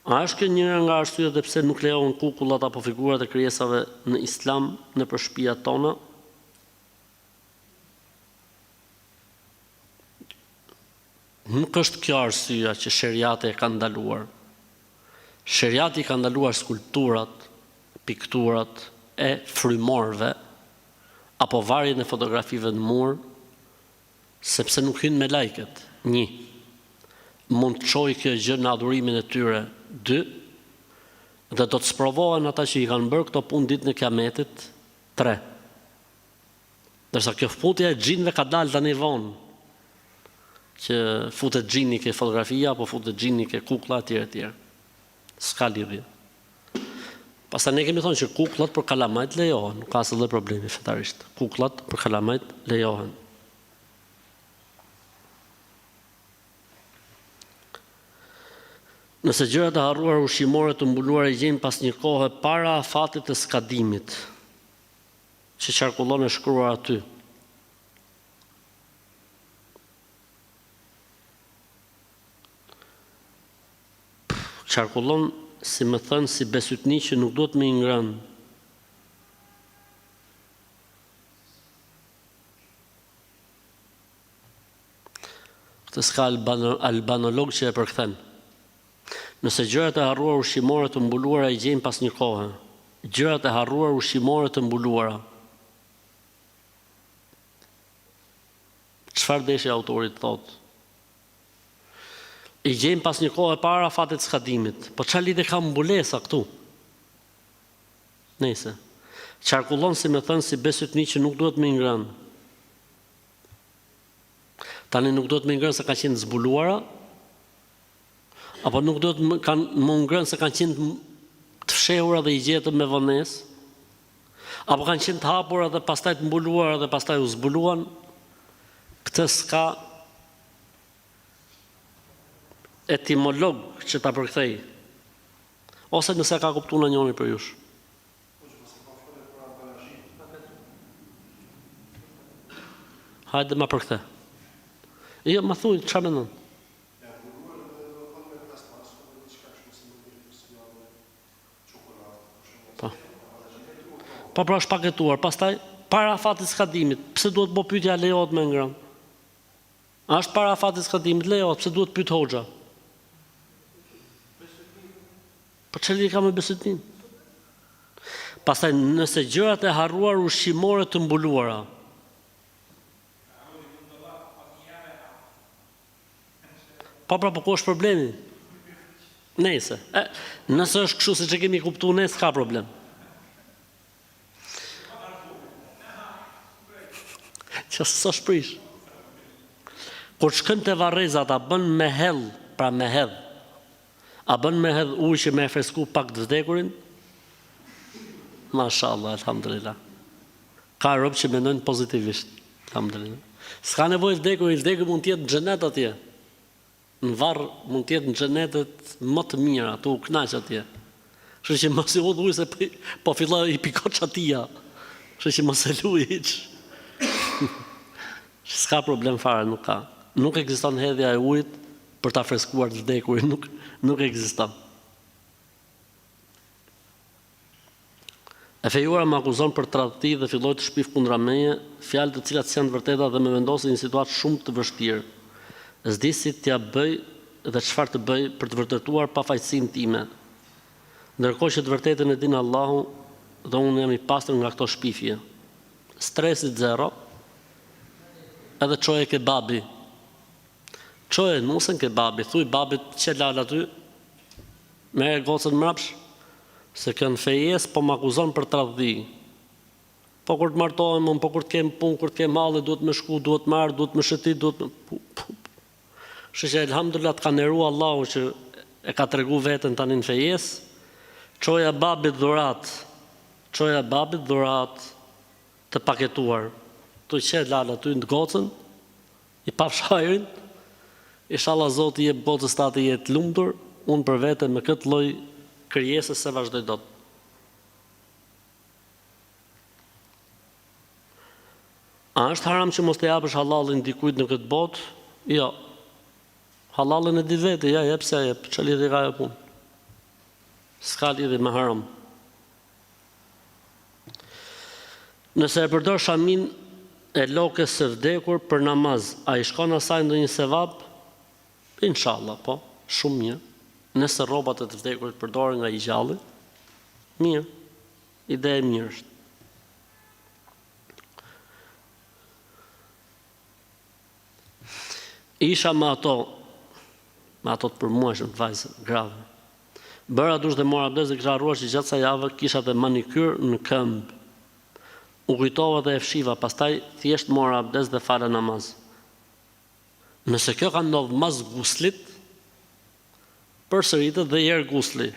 A është kjo njëra nga arsyet dhe pse nuk lejohen kukullat apo figurat e krijesave në Islam nëpër shtëpiat tona? Nuk është kjo arsyeja që sheriati e ka ndaluar. Sheriati ka ndaluar skulpturat, pikturat e frymorëve apo varjen e fotografive në mur, sepse nuk hyn me lajket. 1. mund të çojë kjo gjë në adhurimin e tyre. 2. Dhe do të sprovohen ata që i kanë bërë këto punë ditën e Kiametit. 3. Dërsa kjo futja e xhinëve ka dalë tani vonë, që futet xhini ke fotografia apo futet xhini ke kuklla etj. S'ka lidhje. Pastaj ne kemi thonë që kukullat për kalamajt lejohen, nuk ka asnjë problemi fetarisht. Kukullat për kalamajt lejohen. Nëse gjërat e harruara ushqimore të mbuluara i gjejnë pas një kohe para afatit të skadimit, që qarkullon e shkruar aty. Qarkullon, si më thënë, si besytni që nuk duhet me i ngrënë. Këtë s'ka albanolog që e përkthen. Nëse gjërat e harruar ushqimore të mbuluara i gjejnë pas një kohe, gjërat e harruar ushqimore të mbuluara. Çfarë deshi autorit thotë? I gjejmë pas një kohë para afatit skadimit. Po çfarë lidhje ka mbulesa këtu? Nëse qarkullon, si më thënë, si besytni që nuk duhet me ngrënë. Tani nuk duhet me ngrënë se kanë qenë zbuluara, apo nuk duhet më ngrënë se kanë qenë të fshehura dhe i gjetën me vonesë, apo kanë qenë të hapura dhe pastaj të mbuluara dhe pastaj u zbuluan. Këtë s'ka etimolog që ta përkthej, ose nëse ka kuptuar në njëri për jush. Hajde ma përkthe. Jo, ma thuj, çfarë mendon? Po pra është paketuar, pastaj para afatit skadimit, pse duhet bo pyetja lejohet me ngrënë? A është para afatit skadimit lejohet, pse duhet pyet hoxha? Po çeli ka me besytin. Pastaj nëse gjërat e harruar ushqimore të mbuluara. Po pra, po ku është problemi? Nëse është kështu siç e kemi kuptuar ne, s'ka problem. Që s'o shprish. Kur shkën te varreza ta bën me hell, pra me hedh. A bën me hedh ujë që me e fresku pak të vdekurin? Mashallah, alhamdulillah. Ka rob që mendojnë pozitivisht, alhamdulillah. S'ka nevojë vdekur mund të jetë në xhenet atje. Në varr mund të jetë në xhenetet më të mira, tu u kënaq atje. Kështu që mos i udh ujë se po filloi i pikot çatia. Kështu që mos e luaj hiç. S'ka problem fare, nuk ka. Nuk ekziston hedhja e ujit për ta freskuar të vdekurin, nuk ekziston. E fejuara më akuzon për tradhti dhe filloi të shpif kundra meje, fjalë të cilat janë të vërteta dhe më vendosin në një situatë shumë të vështirë. S'di si t'ja bëj dhe çfarë të bëj për të vërtetuar pafajësinë time. Ndërkohë që të vërtetën e din Allahu dhe unë jam i pastër nga këto shpifje. Stresit zero, edhe çoje ke babi. Çoje nusën ke babi, thuj babit që lal aty, merr gocën mrapsh, se kënë fejes po më akuzon për tradhti. Po kur të martohem, po kur të kem punë, kur të kem halli, duhet më shku, duhet marr, duhet më shëtit, duhet më... Kështu që elhamdulillah të ka nderu Allahu që e ka tregu veten tani në fejes, çoja babit dhurat të paketuar. Tu që lal aty në gocën, i pafshajrin, inshallah Zoti jep botës tatë jetë lumtur, unë për vete me këtë lloj krijesës se vazhdoj dot. A është haram që mos të japësh halalin dikujt në këtë botë? Jo. Halalin e di vete, ja, jep se jep, që lidhje ka e punë. S'ka lidhje me haram. Nëse e përdor shamin e lokës së vdekur për namaz, a i shkon asaj ndonjë sevap? Inshallah, po, shumë mirë. Nëse rrobat e të vdekurit përdoren nga i gjalli, mirë. Ide e mirë është. Isha me ato me ato të përmueshëm të vajzë grave. Bëra dush dhe mora abdes dhe kisha harruar që gjatë sa javë kisha dhe manikyr në këmbë. U kujtova dhe e fshiva, pastaj thjesht mora abdes dhe fala namaz. Nëse kjo ka ndodhur mas guslit, përsëritet dhe herë gusli.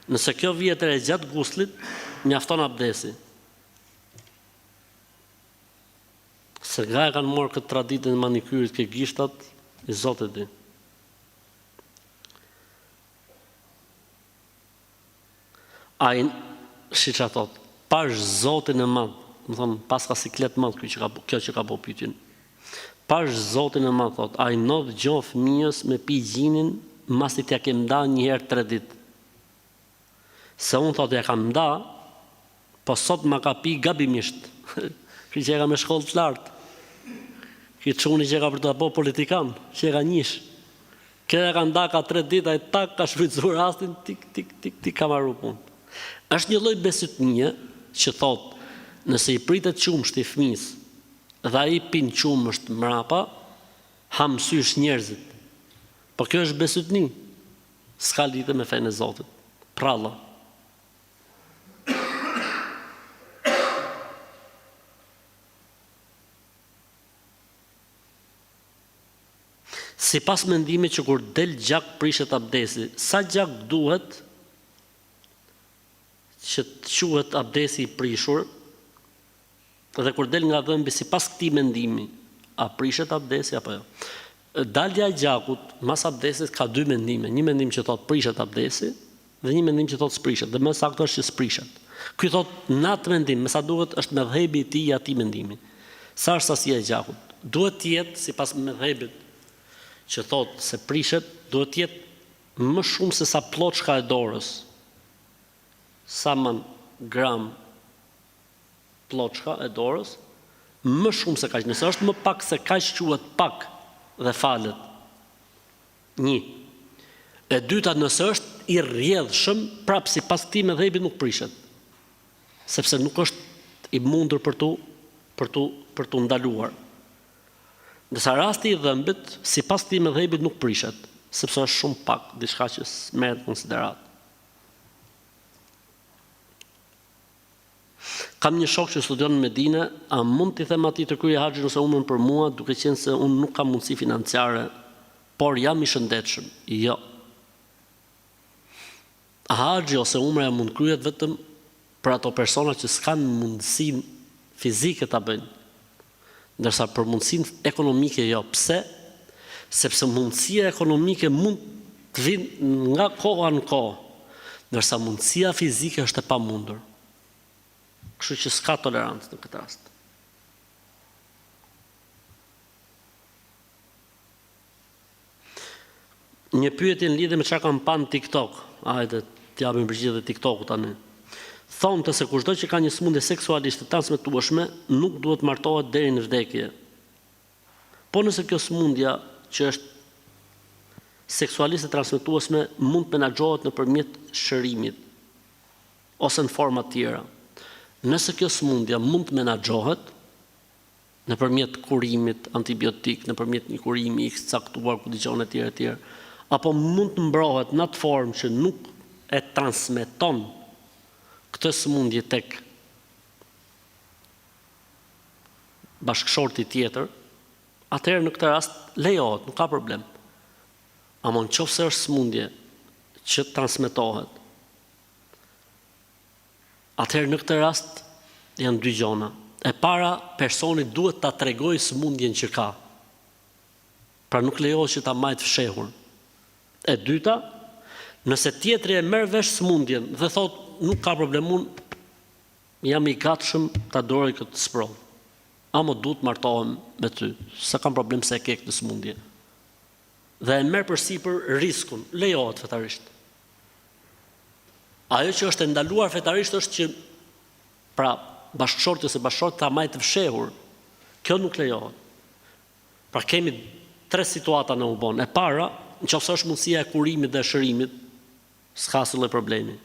Nëse kjo vihet e gjatë guslit, mjafton abdesi. Se nga e kanë morë këtë traditën e manikyrit ke gishtat, i Zotit di. Ai, si që thot, pash Zotin e madh, më thonë, pas ka siklet madh kjo që ka po pyetjen. Pash Zotin e madh, thot, ai ndodh gjon fëmijës me pi gjinin, masi t'ja kem nda një herë 3 ditë. Se unë thot ja kam nda, po sot ma ka pi gabimisht. Ky që e ka me shkollë të lartë. Ky çuni që ka për të bo politikan, që e ka njish. Kjo e ka nda ka 3 ditë, ai tak ka shfrytzuar rastin, tik ka marru punë. Është një lloj besëtnie që thot, nëse i pritet qumshti fëmis dhe ai pin qumësht mrapa, ha mësysh njerëzit. Po kjo është besëtni. S'ka lidhje me fenë e Zotit. Pralla. Si pas mendimit që kur del gjak prishet abdesi, sa gjak duhet që të quhet abdesi i prishur, dhe kur del nga dhëmbi, si pas këtij mendimi, a prishet abdesi apo jo? Dalja e gjakut mas abdesit ka 2 mendime. Një mendim që thot prishet abdesi dhe një mendim që thot s'prishet. Dhe më saktë është që s'prishet. Ky thot në atë mendim, me sa duhet është medhhebi i tij i atij mendimi. Sa është sasia e gjakut? Duhet të jetë sipas medhhebit që thot se prishet, duhet të jetë më shumë se sa ploçka e dorës. Sa man gram ploçka e dorës, më shumë se kaq. Nëse është më pak se kaq quhet pak dhe falet. 1. E dyta, nëse është i rrjedhshëm, prapë sipas këtij medhhebi nuk prishet. Sepse nuk është i mundur për tu ndaluar. Ndërsa rasti i dhëmbit, sipas këtij medhhebi nuk prishet, sepse është shumë pak, diçka që merret konsiderat. Kam një shok që studion në Medinë, a mund t'i them atij të kryej haxhin ose umrën për mua, duke qenë se unë nuk kam mundësi financiare, por jam i shëndetshëm? Jo. Haxhi ose umra mund kryhet vetëm për ato persona që s'kan mundësinë fizike ta bëjnë. Ndërsa për mundësinë ekonomike jo. Pse? Sepse mundësia ekonomike mund të vinë nga koha në kohë, ndërsa mundësia fizike është e pamundur. Kështu që s'ka tolerancë në këtë rast. Një pyetje në lidhje me çka kam pa në TikTok. Hajde, t'japim përgjigje TikTokut tani. Thonë se kushdo që ka një sëmundje seksualisht të transmetueshme nuk duhet martohet deri në vdekje. Po nëse kjo sëmundja që është seksualisht e transmetueshme mund të menaxhohet nëpërmjet shërimit ose në forma të tjera. Nëse kjo sëmundja mund të menaxhohet nëpërmjet kurimit antibiotik, nëpërmjet një kurimi i caktuar ku dëgjon etj, apo mund të mbrohet në atë formë që nuk e transmeton këtë sëmundje tek bashkëshorti tjetër, atëherë në këtë rast lejohet, nuk ka problem. Ama nëse është sëmundje që transmetohet, atëherë në këtë rast janë 2 gjona. E para, personi duhet ta tregojë sëmundjen që ka. Pra nuk lejohet që ta majtë fshehur. E dyta, nëse tjetri e merr vesh sëmundjen dhe thot nuk ka problem, unë jam i gatshëm ta doroj këtë sprov. Amo duhet martohem me ty, s'ka kam problem se e ke këtë sëmundje. Dhe e merr përsipër riskun, lejohet fetarisht. Ajo që është e ndaluar fetarisht është që pra bashkëshorti ose bashkëshorti ta majtë të fshehur. Kjo nuk lejohet. Pra kemi 3 situata në ubon. E para, nëse është mundësia e kurimit dhe shërimit, s'ka asnjë problemi.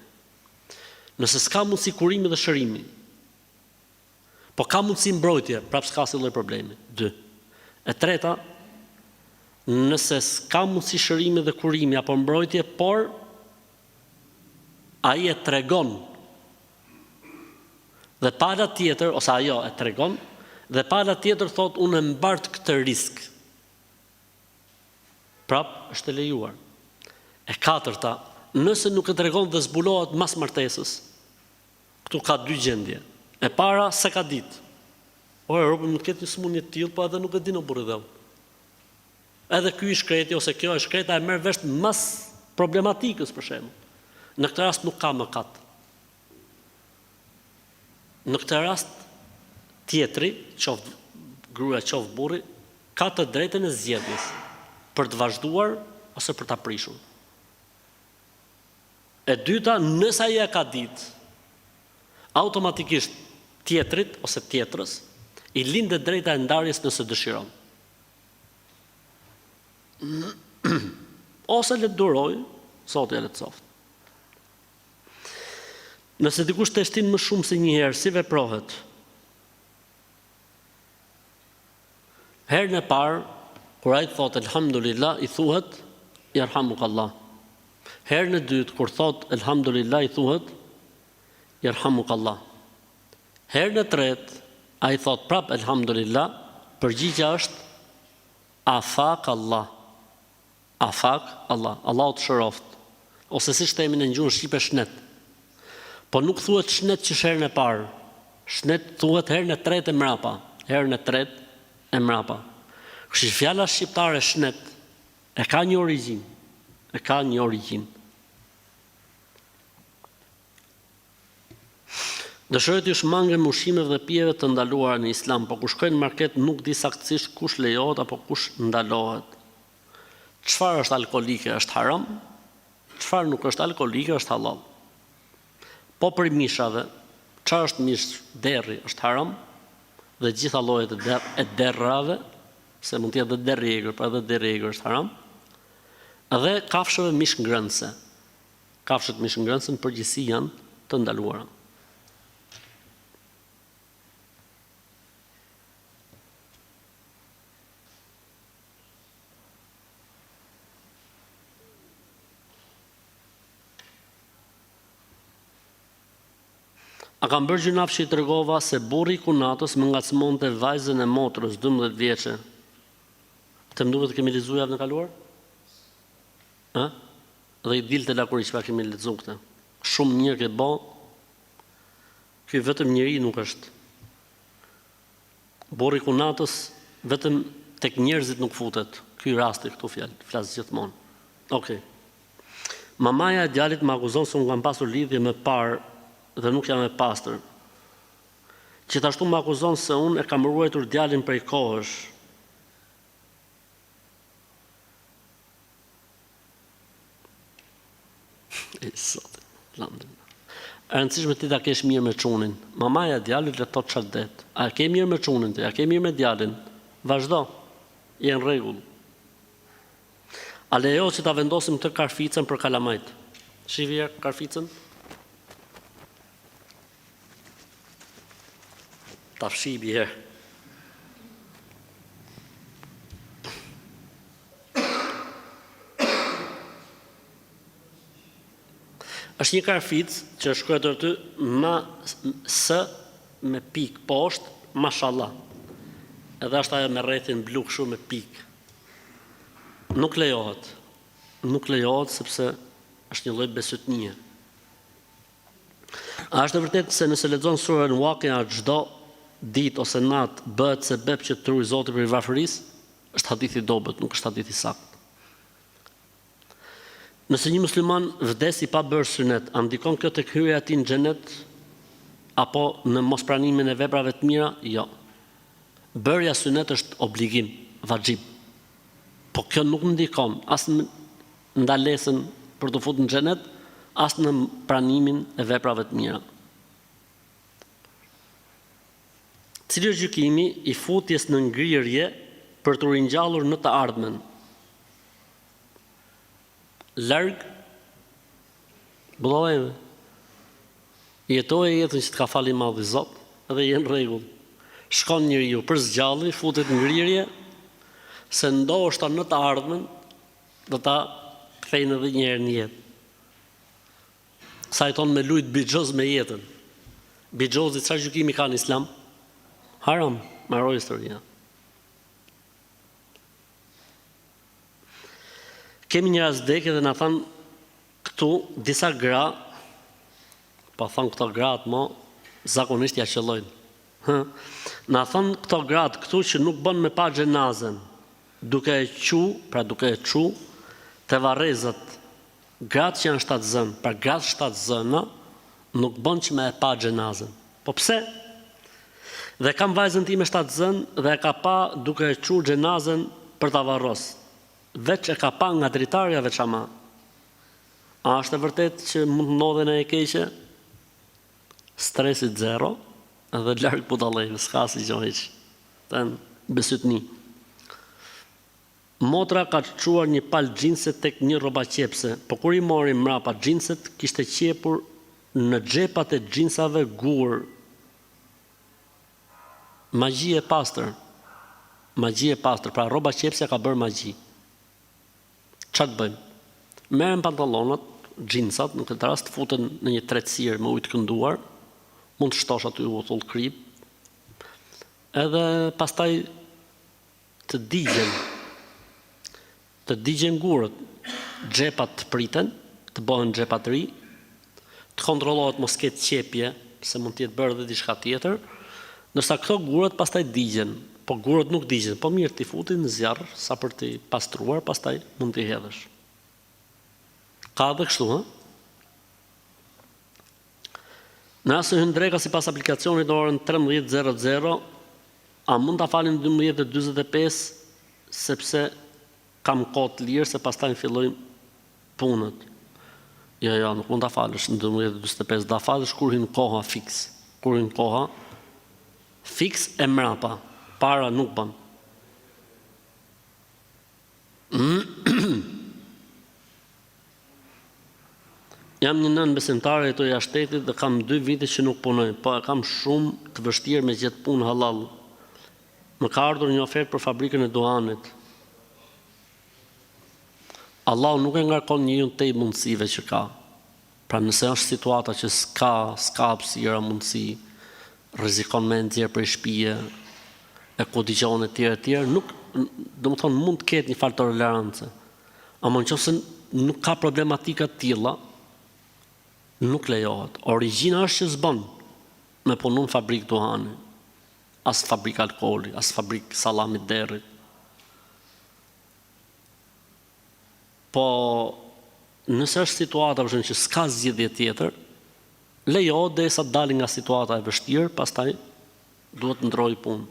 Nëse s'ka mundësi kurimi dhe shërimi, po ka mundësi mbrojtje, prapë s'ka asnjë problemi. 2. E treta, nëse s'ka mundësi shërimi dhe kurimi apo mbrojtje, por ai e tregon. Dhe pala tjetër, ose ajo e tregon, dhe pala tjetër thot unë e mbart këtë risk. Prap është e lejuar. E katërta, nëse nuk e tregon dhe zbulohet mas martesës, këtu ka dy gjendje. E para, se ka ditë. Robi nuk ketë një smundje të tillë, po edhe nuk e di në burrë dhe unë. Edhe ky i shkreti ose kjo e shkreta e merr vesh mas problematikës për shembull. Në këtë rast nuk ka mëkat. Në këtë rast tjetri, qoftë gruaja, qoftë burri, ka të drejtën e zgjedhjes për të vazhduar ose për ta prishur. E dyta, nëse ai e ka ditë, automatikisht tjetrit ose tjetrës i lindet drejta e ndarjes nëse dëshiron. Ose le të duroj, Zoti e lehtësoft. Nëse dikush të shtin më shumë se një herë, si veprohet? Herën e parë, kur ai thot elhamdulillah, i thuhet yarhamukallah. Herën e dytë, kur thot elhamdulillah, i thuhet yarhamukallah. Herën e tretë, ai thot prap elhamdulillah, përgjigjja është afak Allah. Afak Allah, Allahu të shëroft. Ose si themin në gjuhën shqipe shnet. Po nuk thuhet shnet që herën e parë. Shnet thuhet herën e tretë e mrapa. Herën e tretë e mrapa. Kështu fjala shqiptare shnet e ka një origjinë. E ka një origjinë. Dëshiroj t'ju shmangem ushqimeve dhe pijeve të ndaluara në Islam, po kur shkojnë në market nuk di saktësisht kush lejohet apo kush ndalohet. Çfarë është alkolike është haram? Çfarë nuk është alkolike është halal. Po për mishave, çfarë është mish derri është haram dhe gjitha llojet e derrave, se mund të jetë edhe derri i egër, por edhe derri i egër është haram. Dhe kafshëve mish ngrënëse. Kafshët mish ngrënëse në përgjithësi janë të ndaluara. A kam bërë gjunaf që i tregova se burri i kunatës më ngacmonte vajzën e motrës 12 vjeçe. Të më duket të kemi lexuar javën e kaluar? Ë? Dhe i dilte lakuri çfarë kemi lexuar këtë. Shumë mirë ke bë. Ky vetëm njeri nuk është. Burri i kunatës vetëm tek njerëzit nuk futet. Ky rasti këtu flas gjithmonë. Okej. Mamaja e djalit më akuzon se unë kam pasur lidhje më parë dhe nuk jam e pastër. Gjithashtu më akuzon se unë e kam ruajtur djalin prej kohësh. E rëndësishme ti ta kesh mirë me çunin. Mamaja e djalit le thot çfarë det. A ke mirë me çunin ti? A ke mirë me djalin? Vazhdo. Je në rregull. A lejo që ta vendosim të karficën për kalamajt? Shihje karficën? Ta fshibi herë. Është një karficë që është shkruar aty s me pik poshtë, mashallah. Edhe është ajo me rrethin blu kështu me pik. Nuk lejohet. Nuk lejohet sepse është një lloj besytnie. A është e vërtetë se nëse lexon surën Waqi'a çdo ditë ose natë bëhet sebeb që të truaj Zoti për varfërisë? Është hadith i dobët, nuk është hadith i saktë. Nëse një musliman vdes i pa bërë sunet, a ndikon kjo tek hyrja e tij në xhenet apo në mospranimin e veprave të mira? Jo. Bërja sunet është obligim, vajib. Po kjo nuk ndikon as në ndalesën për të futur në xhenet, as në pranimin e veprave të mira. Cili është gjykimi i futjes në ngrirje për të ringjallur në të ardhmen? Larg bullojve. Jetoje jetën që të ka fali madhi Zot dhe je në rregull. Shkon njeriu për zgjallje, futet në ngrirje, se ndoshta në të ardhmen do ta kthejnë edhe një herë në jetë. Sa i thonë me lujt bigjoz me jetën. Bigjozi çfarë gjykimi ka në Islam? Haram, mbaroi historia. Kemi një rasdekje dhe na thanë këtu disa gra, po thonë këto gratë mo, zakonisht ja qellojnë. Na thonë këto gratë këtu që nuk bën me pa xhenazën, duke e çu te varrezat, gratë që janë shtatzën, pra gratë shtatzëna, nuk bën që me e pa xhenazën. Po pse? Dhe kam vajzën time shtatzën dhe e ka pa duke e çu xhenazën për ta varros. Veç e ka pa nga dritarja veç ama. A është e vërtet që mund të ndodhen e keqe? Stresit zero, edhe larg budallëve, s'ka si gjë hiç. Tan besytni. Motra ka çuar një pal xhinse tek një rroba qepse, po kur i mori mrapa xhinset, kishte qepur në xhepat e xhinsave gur. Magji e pastër. Magji e pastër, pra rroba qepse ka bërë magji. Ç'a të bëjmë? Merren pantallonat, xhinsat, në këtë rast futen në një tretësirë me ujë të kënduar, mund të shtosh aty utull krip, edhe pastaj të digjen gurët, xhepat të priten, të bëhen xhepa të ri, të kontrollohet mos ketë qepje, se mund të jetë bërë edhe diçka tjetër, ndërsa këto gurët pastaj digjen, po gurët nuk digjen, po mirë t'i futin në zjarr sa për t'i pastruar, pastaj mund t'i hedhësh. Ka edhe kështu, ha? Në asë hyn dreka sipas aplikacionit orën 13:00, a mund ta falim 12:45 sepse kam kohë të lirë se pastaj fillojmë punët. Jo, nuk mund ta falësh në 12:45, da falësh kur hyn koha fiks. Kur hyn koha fiks e mrapa, para nuk bën. Jam një nën besimtare e toja shtetit dhe kam 2 vite që nuk punoj, po kam shumë të vështirë me gjetë punë halal. Më ka ardhur një ofertë për fabrikën e duhanit. Allahu nuk e ngarkon njeriun tej mundësive që ka. Pra nëse është situata që s'ka hapësira mundësi, rrezikon me nxjerr për shtëpie, e ku dëgjon e tjerë, nuk, domethënë mund të ketë një fal tolerancë. Ama nëse nuk ka problematika të tilla, nuk lejohet. Origjina është që s'bën me punu në fabrikë duhani, as fabrikë alkooli, as fabrikë sallamit derrit. Po nëse është situata për shembull që s'ka zgjidhje tjetër, lejohet derisa të dalin nga situata e vështirë, pastaj duhet të ndrojë punë.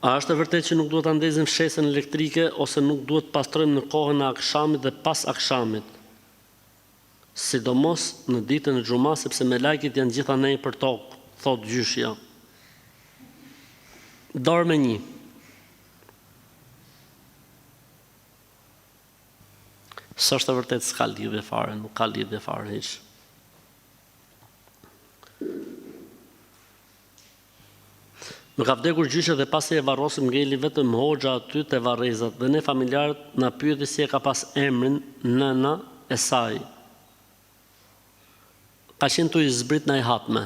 A është e vërtet që nuk duhet ta ndezim fshesën elektrike ose nuk duhet të pastrojmë në kohën e akşamit dhe pas akşamit? Sidomos në ditën e xumas, sepse me lajket janë gjitha nej për tokë, thot gjyshja. Dorë me 1. S'është e vërtet, s'ka lidhje fare, nuk ka lidhje fare hiç. Më ka vdekur gjyshe dhe pasi e varrosim ngeli vetëm hoxha aty te varrezat dhe ne familjarët na pyeti si e ka pas emrin nëna e saj. Ka qenë tu i zbrit në i hatme.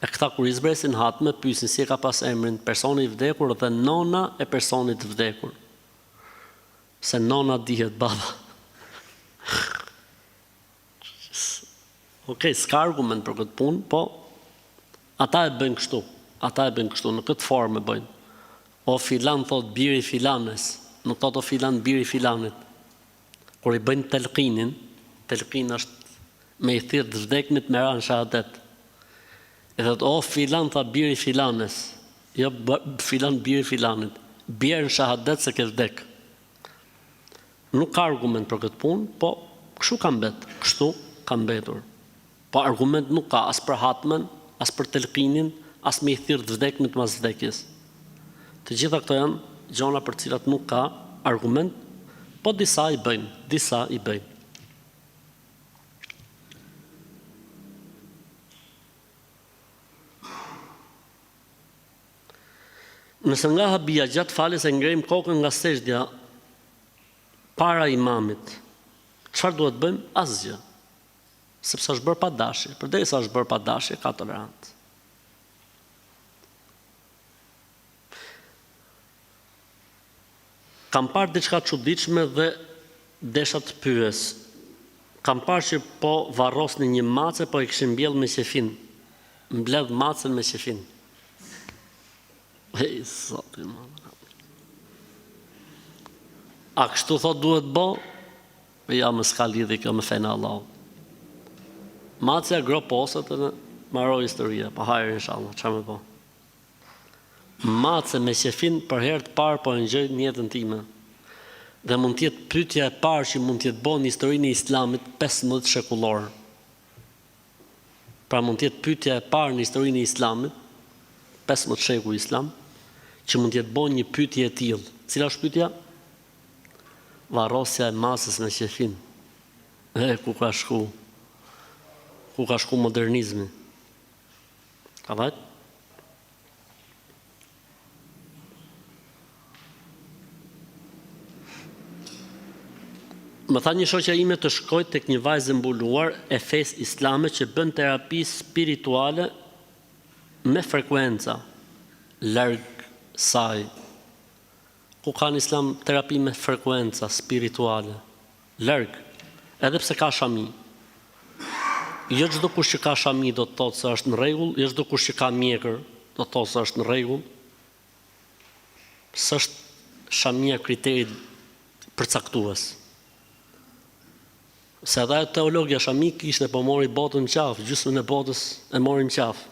E këta kur i zbresin hatme, pyesin si e ka pas emrin personi i vdekur dhe nona e personit të vdekur. Se nona dihet baba. Okej, s'ka argument për këtë punë, po ata e bëjnë kështu. Në këtë formë e bëjnë. O filan thot biri filanes, nuk thot o filan biri filanit. Kur i bëjnë telqinin, telqin është me i thirr të vdeknit me ran shahadet. E thot o filan tha biri filanes, jo filan biri filanit. Bjerë në shahadet se ke vdek. Nuk ka argument për këtë punë, po kështu ka mbetur. Po argument nuk ka as për hatmen, as për telqinin, as me i thirr të vdeknit mas vdekjes. Të gjitha këto janë gjona për cilat nuk ka argument, po disa i bëjnë. Nëse nga habia gjatë faljes e ngrejmë kokën nga sejdja para imamit, çfarë duhet bëjmë? Asgjë. Sepse është bërë pa dashje. Përderisa është bërë pa dashje, ka tolerancë. Kam parë diçka çuditshme dhe desha të pyes. Kam parë që po varrosni një mace, po e kishin mbjell me qefin. Mbledh macën me qefin. Ej, zoti më. A kështu thot duhet bo? Ja, më s'ka lidhje kjo me fejnë Allah. Macja gro posët e marroj historia, pa hajrë inshallah, që me bo? Mace me qefin për herë të parë po e ngjoj në jetën time. Dhe mund tjetë pyetja e parë që mund tjetë bo në historinë e Islamit 15 shekullor. Pra mund tjetë pyetja e parë në historinë e Islamit 15 shekull Islam, që mund tjetë bo një pyetje e tillë. Cila është pyetja? Varrosja e masës me qefin. Ku ka shku? Ku ka shku modernizmi? Ka vajt? Më tha një shoqja ime të shkoj tek një vajzë mbuluar e fesë islame që bën terapi spirituale me frekuenca larg saj. Ku ka në Islam terapi me frekuenca spirituale larg, edhe pse ka shami. Jo çdo kush që ka shami do të thotë se është në rregull, jo çdo kush që ka mjekër do të thotë se është në rregull. S'është shamia kriteri përcaktues. Se ata teologja shami kishte po mori botën në qafë, gjysmën e botës e mori në qafë.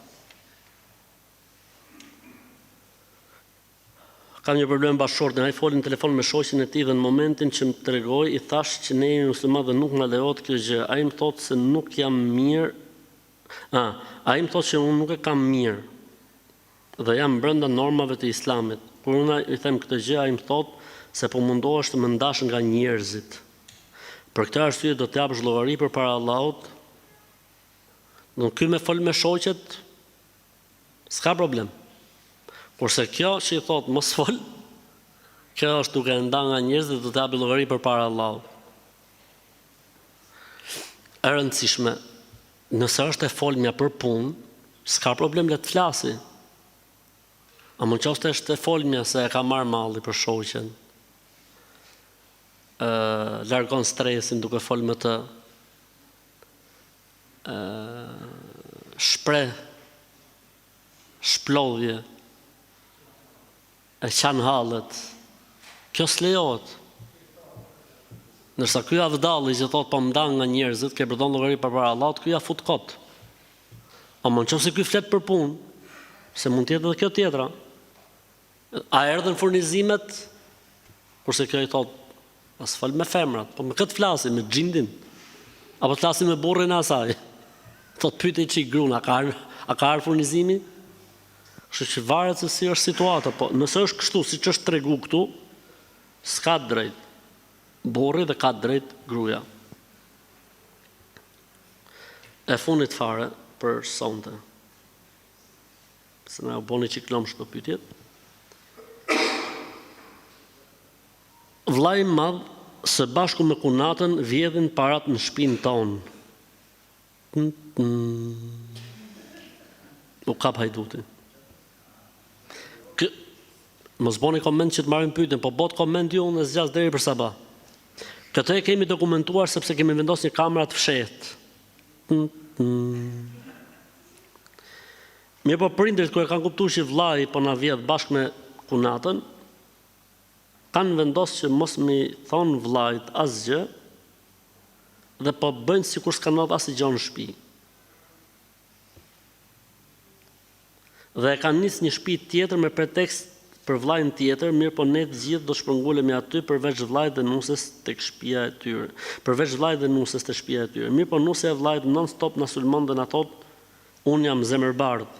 Kam një problem bashkëshortin, ai foli në telefon me shoqin e tij dhe në momentin që më tregoi i thash që ne jemi muslimanë dhe nuk na lejohet kjo gjë. Ai më thotë se nuk jam mirë. Ai më thotë që unë nuk e kam mirë. Dhe jam brenda normave të Islamit. Kur unë i them këtë gjë, ai më thotë se po mundohesh të më ndash nga njerëzit. Për këtë arsye do të jap zhllogari përpara Allahut. Do ky me fol me shoqet, s'ka problem. Kurse kjo që i thot mos fol, kjo është duke nda nga njerëzit, do të jap llogari përpara Allahut. E rëndësishme, nëse është e folmja për punë, s'ka problem le të flasi. A mund qoftë është e folmja se e ka marrë malli për shoqen. Largon stresin duke fol me të, shpreh shplodhje, e qanë hallet. Kjo s'lejohet. Nërsa ky avdalli që thot po mdan nga njerëzit, ke përdon llogari përpara Allahut, ky ja fut kot. A mund qoftë se ky flet për punë, se mund të jetë edhe kjo tjetra. A erdhën furnizimet, kurse kjo i thot as fal me femrat, po me këtë flasim, me xhindin. Apo të flasim me burrin e asaj. Thot pyetej çik grun, a ka furnizimi? Kështu që varet se si është situata, po nëse është kështu siç është tregu këtu, s'ka drejt burri dhe ka drejt gruaja. E fundit fare për sonte. Se na u boni çik lomsh këto pyetjet. Vllai i madh së bashku me kunatën vjedhin parat në shtëpinë tonë. U kap hajduti. Mos boni koment që të marrim pyetjen, po bot koment ju unë zgjas deri për sabah. Këtë e kemi dokumentuar sepse kemi vendosur një kamerë të fshehtë. Mirë, po prindërit kur e kanë kuptuar që vllai po na vjedh bashkë me kunatën, kanë vendosur që mos mi thonë vllait asgjë dhe po bëjnë sikur s'ka ndodhur asgjë në shtëpi. Dhe kanë nisë një shtëpi tjetër me pretekst për vllajin tjetër, mirë po ne të gjithë do shpërngulemi aty përveç vllajt dhe nusës tek shtëpia e tyre. Përveç vllajt dhe nusës tek shtëpia e tyre. Mirë po nusja e vllajt non stop na sulmon dhe na thot unë jam zemërbardh.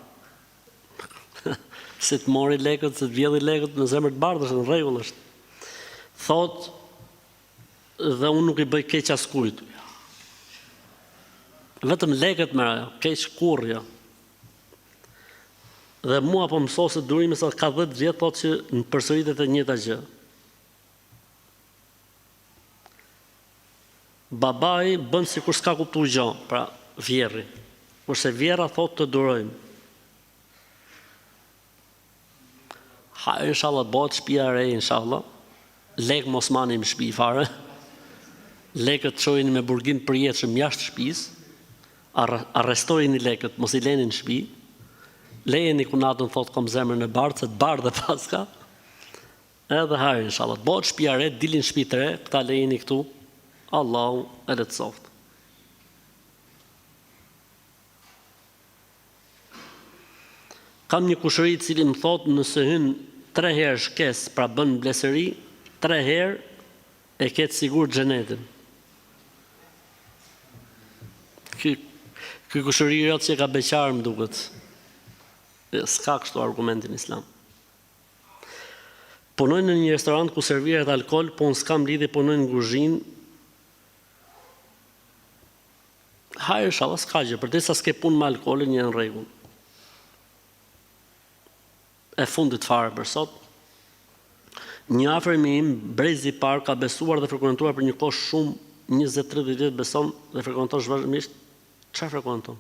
Se të mori lekët, se të vjedhi lekët në zemër të bardhë, është në rregull është. Thot dhe unë nuk i bëj keq askujt. Vetëm lekët me ajo, keq kurrja. Dhe mua po mëso se durimi sa ka 10 vjet thotë që në përsëritet e njëjta gjë. Babai bën sikur s'ka kuptuar gjë, pra vjerri. Kurse vjera thotë të durojmë. Ha, inshallah bëhet shtëpia e re, inshallah. Lek mos manim shtëpi fare. Lekët çojini me burgim përjetshëm jashtë shtëpisë. Arrestojini lekët, mos I leni në shtëpi. Lejeni kunatën thotë kom zemrën e bardhë, se të bardhë dhe paska. Edhe hajë inshallah. Bëhet shtëpia e re, dilin shtëpi të re, këta lejeni këtu. Allahu e lehtësoft. Kam një kushëri I cili më thotë nëse hyn 3 herë shkes, pra bën blesëri, 3 herë e ketë sigur xhenetin. Ky kushëri I që ka beqarë më duket. S'ka kështu argumentin Islam. Punojnë në një restorant ku serviret alkool, po unë s'kam lidhje, punojnë në kuzhinë. Hajë inshallah s'ka gjë, përdesa s'ke punë me alkoolin, një në rregull. E fundit fare për sot. Një afërmi im, brezi I parë, ka besuar dhe frekuentuar për një kohë shumë, 20-30 vjet beson dhe frekuenton vazhdimisht. Çfarë frekuenton?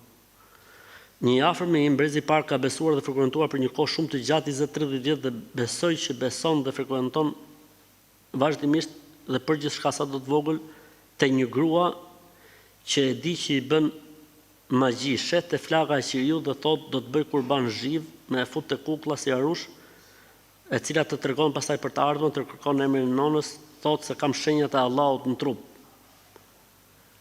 Një afërmi im, brezi I parë, ka besuar dhe frekuentuar për një kohë shumë të gjatë 20-30 vjet dhe besoj që beson dhe frekuenton vazhdimisht dhe për gjithçka sa do të vogël te një grua që e di që I bën magji, shet te flaka e qiriut dhe thot do të bëj kurban zhiv, me e fut te kuklla si arush, e cila të tregon pastaj për të ardhmen, të kërkon emrin e nonës, thot se kam shenjat e Allahut në trup.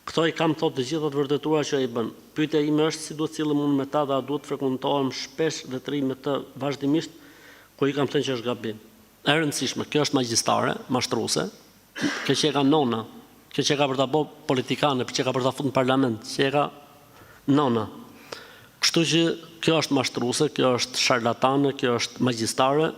Këto I kam thot të gjitha të vërtetuara që I bën. Pyetja ime është si duhet sillem unë me ta dhe a duhet frekuentohem shpesh dhe të rri me të vazhdimisht, ku I kam thënë që është gabim. E rëndësishme, kjo është magjistare, mashtruese, kjo që e ka nona, kjo që e ka për ta bë politikane, që e ka për ta fut në parlament, që e ka nona. Kështu që kjo është mashtruese, kjo është sharlatane, kjo është magjistare,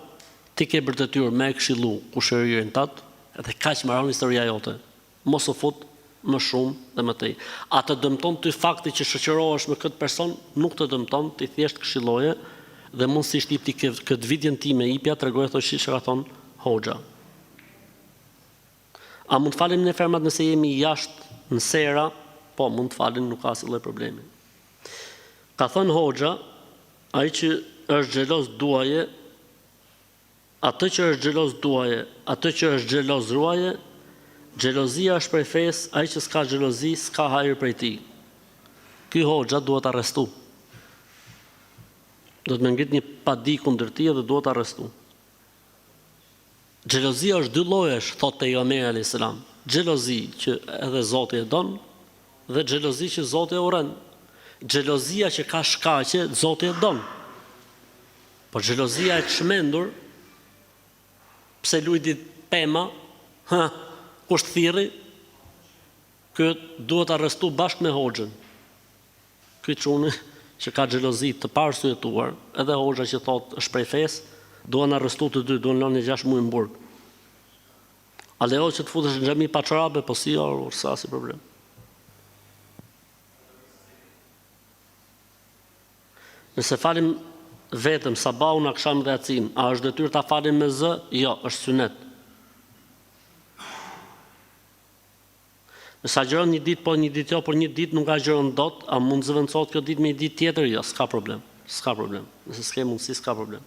ti ke për detyrë me këshillu kushërinë tat, edhe kaq mbaron historia jote. Mos u fut më shumë dhe më tej. A të dëmton ty fakti që shoqërohesh me këtë person, nuk të dëmton, ti thjesht këshilloje dhe mundësisht I ti këtë vidjen time ipja tregoj ato që ka thon Hoxha. A mund të falim në fermat nëse jemi jashtë në sera? Po, mund të falim, nuk ka asnjë problemi. Ka thënë Hoxha, ai që është xheloz duaje, atë që është xheloz duaje, atë që është xheloz ruaje, xhelozia është prej fesë, ai që s'ka xhelozi, s'ka hajër prej tij. Ky Hoxha duhet arrestu. Do të më ngrit një padi kundër tij dhe duhet arrestu. Xhelozia është 2 llojesh, thotë pejgamberi alayhis salam. Xhelozi që edhe Zoti e don dhe xhelozi që Zoti e urren. Xhelozia që ka shkaqe, Zoti e don. Po xhelozia e çmendur, pse lujti pema, kush thirri, ky duhet arrestu bashkë me Hoxhën. Ky çuni që ka xhelozi të parsyetuar, edhe Hoxha që thotë është prej fesë, duan arrestu të dy, duan lënë 6 muaj në burg. A lejo që të futesh në xhami pa çorape, po si sa si problem. Nëse falim vetëm sabahun, akşam dhe yatsin, a është detyrë ta falim me zë? Jo, është sunet. Nëse agjeron një ditë po një ditë jo, por një ditë nuk agjeron dot, a mund zëvendësohet kjo ditë me një ditë tjetër? Jo, s'ka problem. S'ka problem. Nëse s'ke mundësi, s'ka problem.